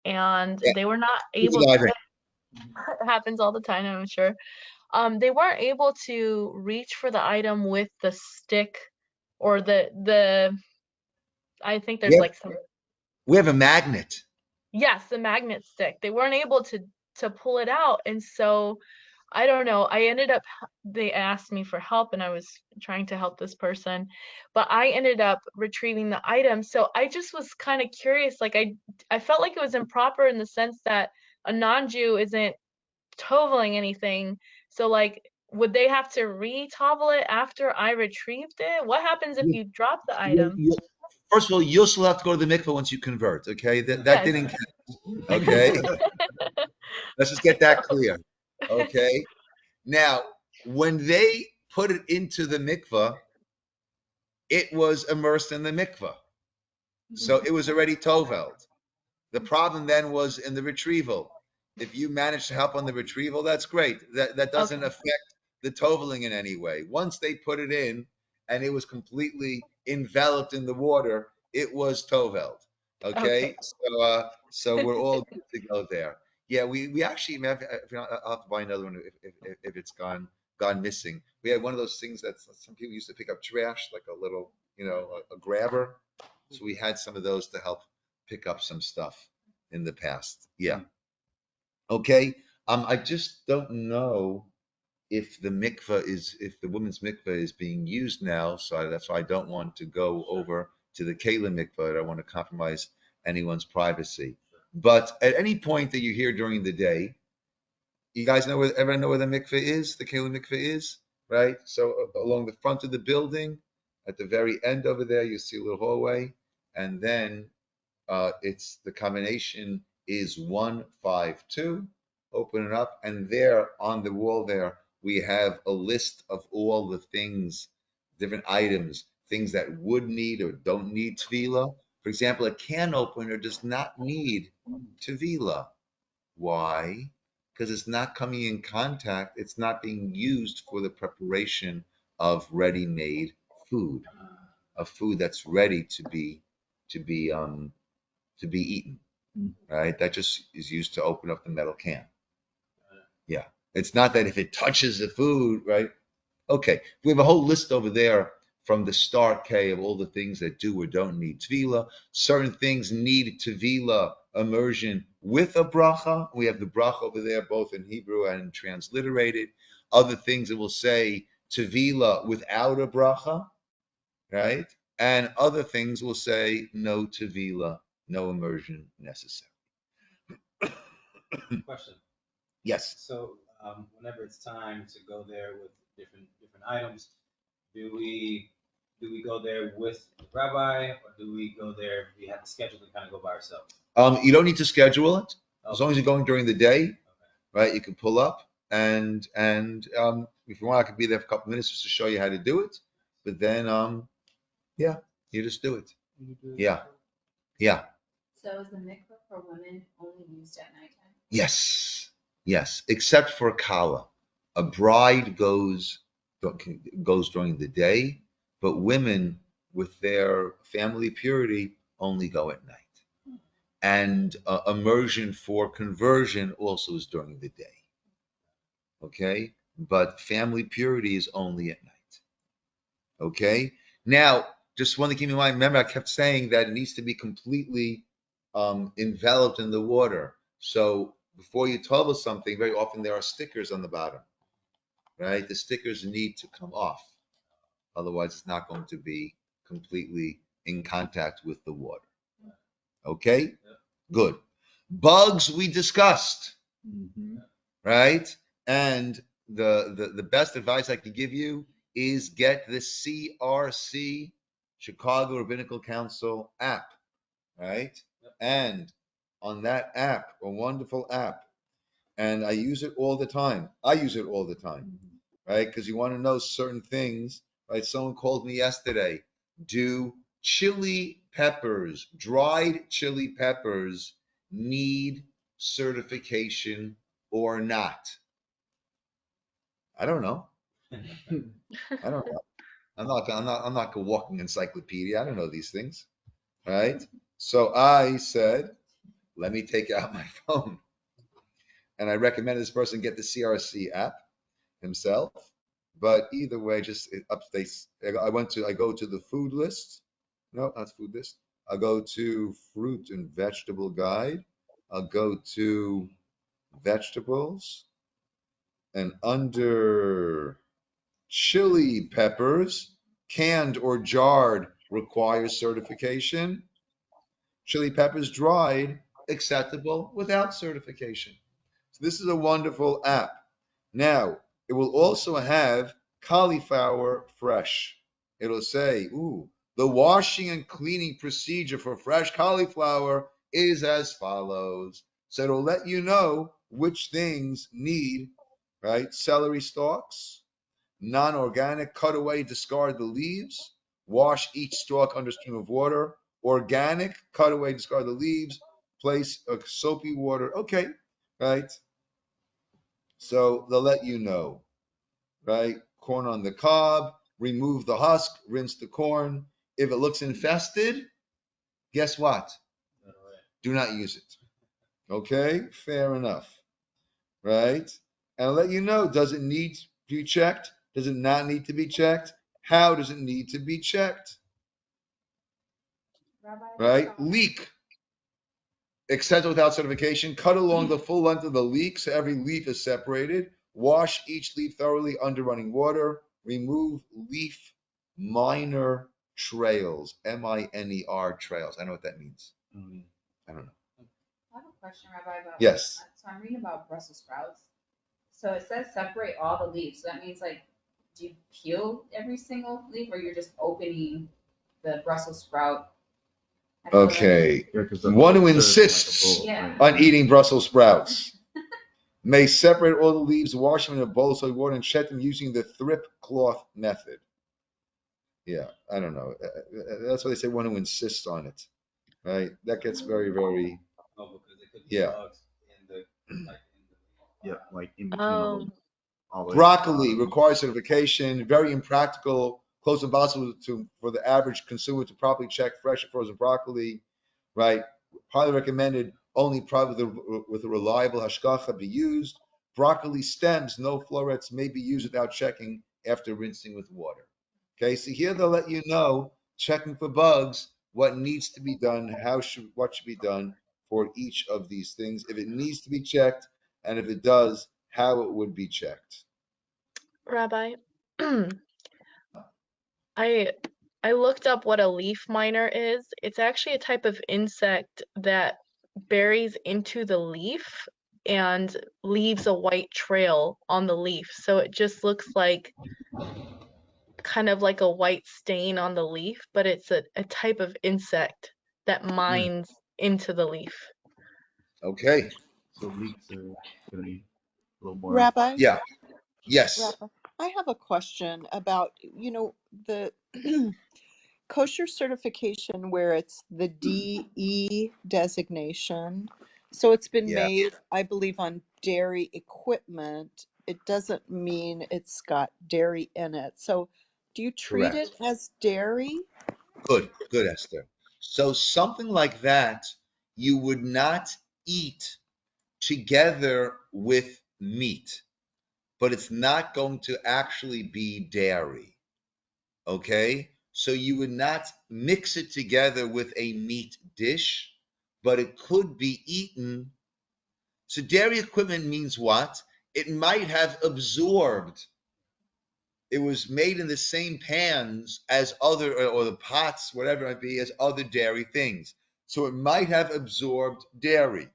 and Yeah. they were not Scuba able diving. it happens all the time, I'm sure. They weren't able to reach for the item with the stick or the I think We there's have, like some we have a magnet. yes, the magnet stick. They weren't able to pull it out. And so I don't know. I ended up, they asked me for help and I was trying to help this person, but I ended up retrieving the item. So I just was kind of curious. Like I felt like it was improper in the sense that a non-Jew isn't toveling anything. So like, would they have to re-tovel it after I retrieved it? What happens if You, you drop the you, item? you, First of all, you'll still have to go to the mikveh once you convert. Okay, that Yes. didn't count. Okay, let's just get that clear. Okay. Now, when they put it into the mikveh, it was immersed in the mikveh, so it was already toveld. The problem then was in the retrieval. If you manage to help on the retrieval, that's great. That doesn't Okay. affect the toveling in any way. Once they put it in and it was completely enveloped in the water, it was toveld. Okay, Okay. so we're all good to go there. Yeah, we actually have. I'll have to buy another one if it's gone missing. We had one of those things that some people used to pick up trash, like a little, a grabber. So we had some of those to help pick up some stuff in the past. Yeah. Okay. I just don't know if if the women's mikveh is being used now. So that's why I don't want to go over to the Kayla mikveh. I don't want to compromise anyone's privacy. But at any point that you're here during the day, you guys ever know where the mikveh is? The Kayla mikveh is, right? So along the front of the building, at the very end over there, you see a little hallway, and then it's the combination is 152. Open it up, and there on the wall there we have a list of all the things, different items, things that would need or don't need tefillah. For example, a can opener does not need tefillah. Why? Because it's not coming in contact. It's not being used for the preparation of ready-made food, of food that's ready to be to be eaten, right? That just is used to open up the metal can. Yeah. It's not that if it touches the food, right? Okay. We have a whole list over there from the start, K, of all the things that do or don't need tevila. Certain things need tevila immersion with a bracha. We have the bracha over there, both in Hebrew and transliterated. Other things that will say tevila without a bracha, right? And other things will say no tevila, no immersion necessary. Question. Yes. So whenever it's time to go there with different items, do we go there with the rabbi, or do we go there? We have to schedule and kind of go by ourselves. You don't need to schedule it as Okay. long as you're going during the day, Okay. right? You can pull up and if you want, I could be there for a couple of minutes just to show you how to do it. But then, yeah, you just do it. Yeah, yeah. So is the mikveh for women only used at nighttime? Yes, yes. Except for kala, a bride goes during the day, but women with their family purity only go at night. And immersion for conversion also is during the day. Okay, but family purity is only at night. Okay, now just want to keep in mind. Remember, I kept saying that it needs to be completely enveloped in the water. So before you toggle something, very often there are stickers on the bottom, right? The stickers need to come off, otherwise it's not going to be completely in contact with the water. Okay, good. Bugs we discussed, right? And the best advice I could give you is get the CRC, Chicago Rabbinical Council app, right? And on that app, a wonderful app, and I use it all the time. Right? Because you want to know certain things, right? Someone called me yesterday. Do chili peppers, dried chili peppers, need certification or not? I don't know. I don't know. I'm not a walking encyclopedia. I don't know these things, right? So I said, let me take out my phone, and I recommended this person get the CRC app himself. But either way, just it updates. I go to the food list. No, not food list. I'll go to fruit and vegetable guide. I'll go to vegetables, and under chili peppers, canned or jarred, requires certification. Chili peppers dried, acceptable without certification. So this is a wonderful app. Now, it will also have cauliflower fresh. It'll say, ooh, The washing and cleaning procedure for fresh cauliflower is as follows. So it'll let you know which things need, right? Celery stalks, non-organic, cut away, discard the leaves, wash each stalk under a stream of water. Organic, cut away, discard the leaves, place a soapy water. Okay, right? So they'll let you know, right? Corn on the cob, remove the husk, rinse the corn. If it looks infested, guess what? Do not use it. Okay, fair enough, right? And I'll let you know, does it need to be checked? Does it not need to be checked? How does it need to be checked? Rabbi, Right? Leek, except without certification, cut along the full length of the leek so every leaf is separated. Wash each leaf thoroughly under running water. Remove leaf minor trails, MINER trails. I know what that means. I don't know. I have a question, Rabbi, about. Yes. So I'm reading about Brussels sprouts. So it says separate all the leaves. So that means like, do you peel every single leaf or you're just opening the Brussels sprout? I feel like- Okay. Yeah, 'cause One who bulbs are insists like a bulb, Yeah. right? on eating Brussels sprouts may separate all the leaves, wash them in a bowl of soy water, and shed them using the thrip cloth method. Yeah, I don't know. That's why they say one who insists on it, right? That gets very, very. Oh, because it could be Yeah. bugs in the Yeah, like in between all Um, the way. Broccoli requires certification. Very impractical. Close to impossible for the average consumer to properly check fresh or frozen broccoli, right? Highly recommended. Only probably with a reliable hashgacha be used. Broccoli stems, no florets, may be used without checking after rinsing with water. Okay, so here they'll let you know, checking for bugs, what needs to be done, what should be done for each of these things, if it needs to be checked, and if it does, how it would be checked. Rabbi, I I looked up what a leaf miner is. It's actually a type of insect that buries into the leaf and leaves a white trail on the leaf. So it just looks like kind of like a white stain on the leaf, but it's a type of insect that mines into the leaf. Okay. So leeks are gonna be a little more. Rabbi, Yeah. Yes. Rabbi, I have a question about, the kosher certification where it's the DE designation. So it's been Yeah. made, I believe, on dairy equipment. It doesn't mean it's got dairy in it. So do you treat Correct. it as dairy? Good. Good, Esther. So something like that you would not eat together with meat, but it's not going to actually be dairy. Okay? So you would not mix it together with a meat dish, but it could be eaten. So dairy equipment means what? It might have absorbed. It was made in the same pans as other, or the pots, whatever it might be, as other dairy things. So it might have absorbed dairy.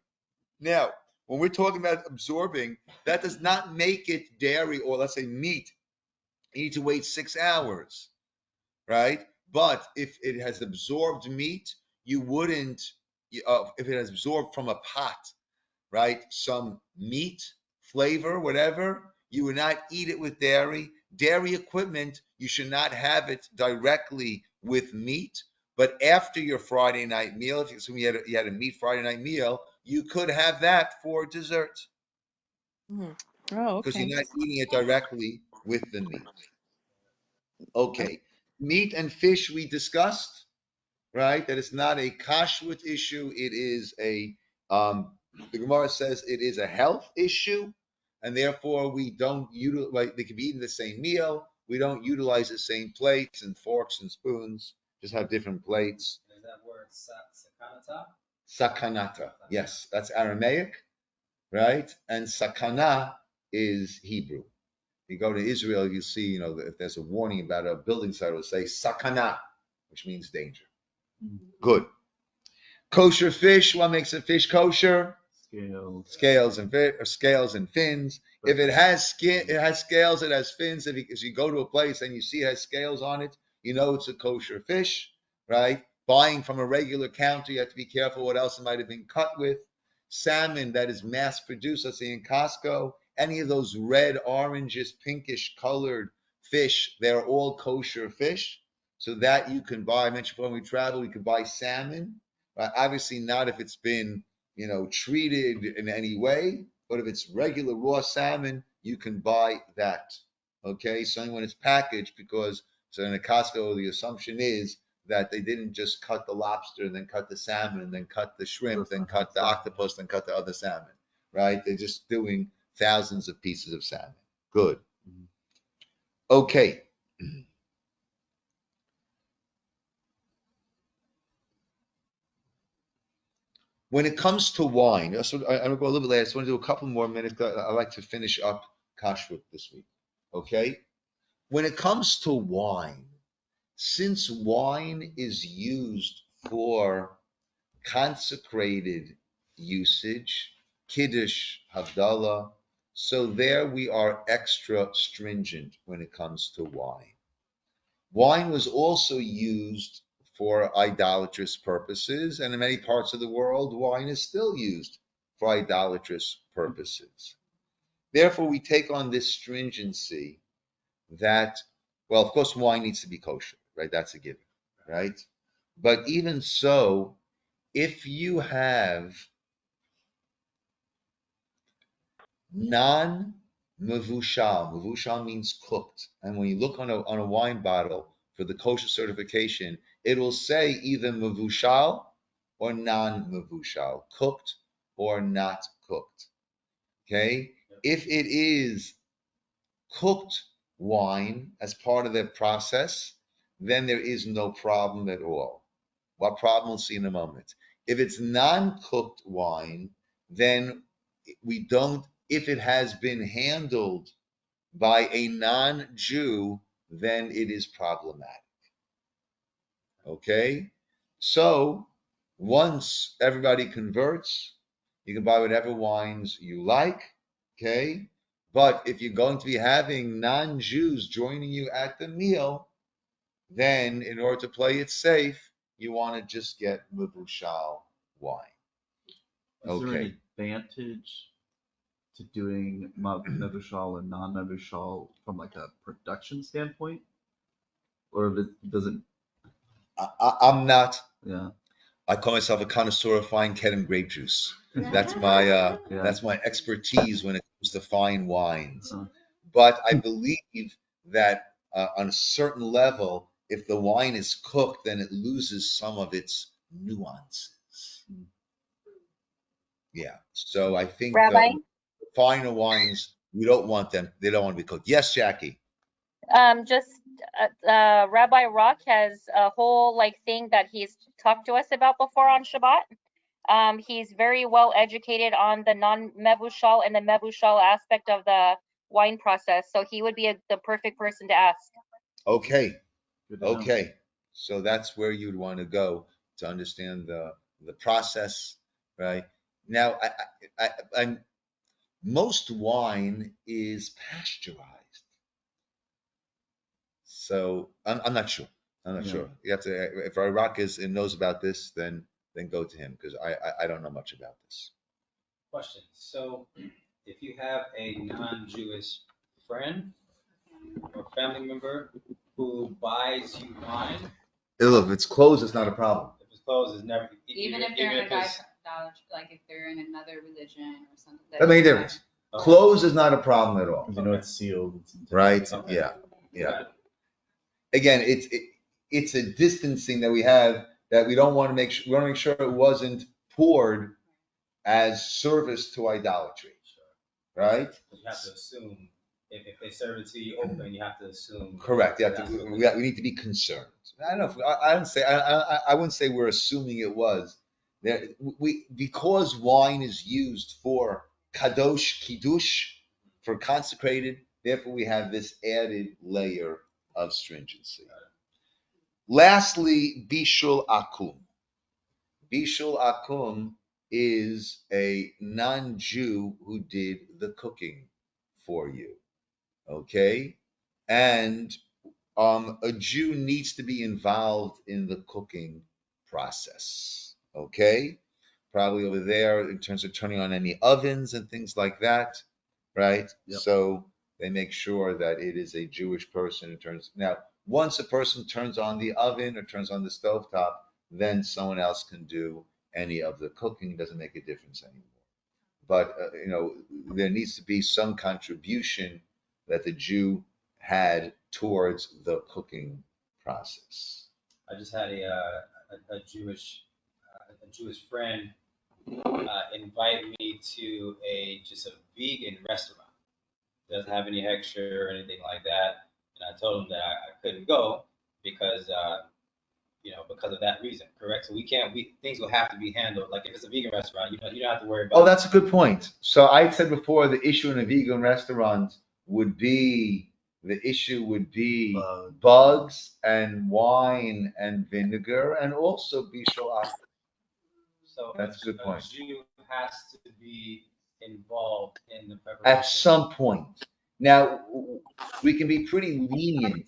Now, when we're talking about absorbing, that does not make it dairy or let's say meat. You need to wait 6 hours, right? But if it has absorbed meat, you wouldn't, if it has absorbed from a pot, right? Some meat flavor, whatever, you would not eat it with dairy. Dairy equipment, you should not have it directly with meat. But after your Friday night meal, if you assume you had a meat Friday night meal, you could have that for dessert Oh, because okay. you're not eating it directly with the meat. Okay, meat and fish we discussed, right? That it's not a kashrut issue. It is the Gemara says it is a health issue, and therefore we don't utilize. They can be eaten the same meal. We don't utilize the same plates and forks and spoons. Just have different plates. Is that word sakanata? Sakanata. Yes, that's Aramaic, right? And sakana is Hebrew. You go to Israel, you see, if there's a warning about a building site, it'll say sakana, which means danger. Good. Kosher fish. What makes a fish kosher? Scales and fins. If it has skin, it has scales. It has fins. If you go to a place and you see it has scales on it, you know it's a kosher fish. right? Buying from a regular counter, you have to be careful what else it might have been cut with. Salmon that is mass produced, let's say in Costco, any of those red, orangish, pinkish colored fish, they're all kosher fish. So that you can buy. I mentioned when we travel, we could buy salmon. Obviously not if it's been, treated in any way, but if it's regular raw salmon, you can buy that. Okay, so when it's packaged, because so in a Costco, the assumption is that they didn't just cut the lobster and then cut the salmon and then cut the shrimp, then cut the octopus, then cut the other salmon, right? They're just doing thousands of pieces of salmon. Good. Okay. When it comes to wine, so I'm gonna go a little bit later. I just want to do a couple more minutes. I like to finish up kashrut this week. Okay. When it comes to wine, since wine is used for consecrated usage, Kiddush, Havdalah. So there we are extra stringent when it comes to wine. Wine was also used for idolatrous purposes, and in many parts of the world, wine is still used for idolatrous purposes. Therefore, we take on this stringency that, well, of course, wine needs to be kosher, right? That's a given, right? But even so, if you have non-mevushal, mevushal means cooked, and when you look on a wine bottle for the kosher certification, it will say either mevushal or non-mevushal, cooked or not cooked. Okay, if it is cooked wine as part of the process, then there is no problem at all. What problem we'll see in a moment. If it's non-cooked wine, then we don't, if it has been handled by a non-Jew, then it is problematic. Okay? So once everybody converts, you can buy whatever wines you like. Okay? But if you're going to be having non-Jews joining you at the meal, then in order to play it safe, you want to just get Mevushal wine. Is there Okay. an advantage to doing mevushal and non-mevushal from like a production standpoint, or does it? I'm not. Yeah. I call myself a connoisseur of fine Kedem grape juice. That's my that's my expertise when it comes to fine wines. But I believe that on a certain level, if the wine is cooked, then it loses some of its nuances. Yeah. So I think Rabbi, finer wines, we don't want them. They don't want to be cooked. Yes, Jackie. just Rabbi Rock has a whole like thing that he's talked to us about before on Shabbat. He's very well educated on the non-mevushal and the mevushal aspect of the wine process, so he would be the perfect person to ask. Okay. Good to know. Okay. So that's where you'd want to go to understand the process, right? Now, I'm most wine is pasteurized. So I'm not sure. I'm not Yeah. sure. You have to, if Iraq knows about this, then go to him, because I don't know much about this. Question. So, if you have a non-Jewish friend or family member who buys you wine, Look, if it's closed, it's not a problem. if it's closed, it's never. Even if they're in a it's- like if they're in another religion or something. That makes a difference. Okay. Closed is not a problem at all, Because you know it's sealed. right? Okay. Yeah, yeah. Got it. Again, it's a distancing that we have, that we don't want to make sure. We want to make sure it wasn't poured as service to idolatry, right? You have to assume if they serve it to you open, you have to assume. Correct. You have that's to, what we need to be concerned. I don't know. I don't say. I wouldn't say we're assuming it was. Because wine is used for kadosh kiddush, for consecrated. Therefore, we have this added layer of stringency. Lastly, bishul akum. Bishul akum is a non-Jew who did the cooking for you. Okay? And a Jew needs to be involved in the cooking process. Okay? Probably over there in terms of turning on any ovens and things like that, right? Yep. So they make sure that it is a Jewish person in terms. Now, once a person turns on the oven or turns on the stovetop, then someone else can do any of the cooking. It doesn't make a difference anymore. But there needs to be some contribution that the Jew had towards the cooking process. I just had a Jewish friend invite me to just a vegan restaurant. Doesn't have any extra or anything like that, and I told him that I couldn't go because because of that reason. Correct. So things will have to be handled. Like if it's a vegan restaurant, you don't have to worry about. Oh, that's a good point. So I said before the issue in a vegan restaurant would be bugs and wine and vinegar and also bishul. So that's a good point. A Jew has to be involved in the preparation. At some point. Now, we can be pretty lenient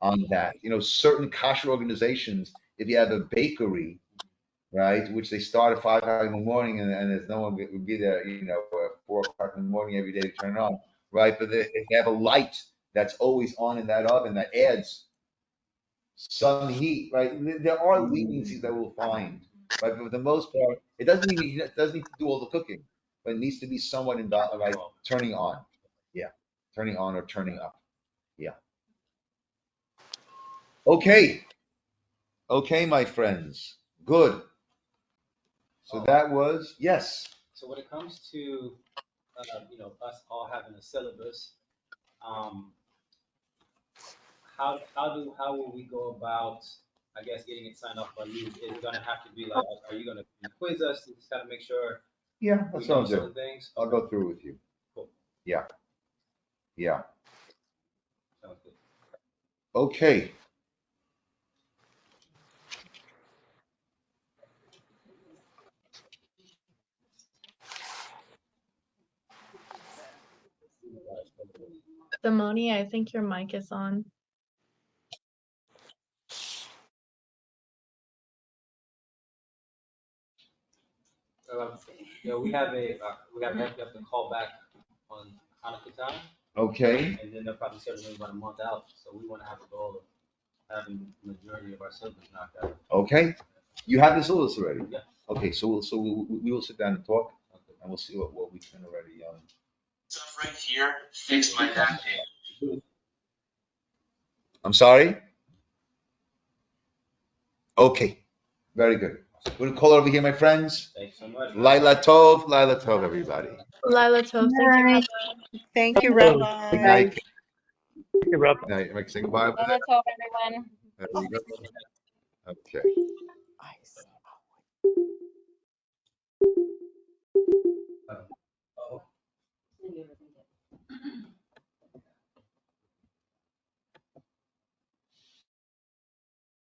on that. Certain kosher organizations, if you have a bakery, right, which they start at 5 o'clock in the morning, and there's no one would be there, at 4 o'clock in the morning every day to turn it on, right? But if they have a light that's always on in that oven that adds some heat, right? There are leniencies that we'll find, right? But for the most part, it doesn't need to do all the cooking, but it needs to be somewhat involved, like turning on, yeah, turning on or turning up, yeah. Okay, my friends, good. So that was yes. So when it comes to us all having a syllabus, how will we go about, I guess, getting it signed off by you? Is it gonna have to be like, are you gonna quiz us to just kind of make sure Yeah, we that's know what I'll do. certain things? I'll go through with you. Cool. Yeah. Sounds good. Okay. Simone, I think your mic is on. We have to call back on Hanukkah time, Okay. and then they'll probably schedule maybe about a month out. So we want to have a goal of having the majority of our syllabus knocked out. Okay. You have the syllabus already? Yeah. Okay, so we will sit down and talk, and we'll see what we can already. Stuff right here, fix my back pain. I'm sorry? Okay. Very good. We'll call it over here, my friends. Thanks so much. Laila Tov, everybody. Lila Tov, thank you, Rabbi. Thank you, Good Rabbi. night. Thank you, Rob. Good night. Am I saying goodbye? Let's hope everyone. There we go. Okay. I see.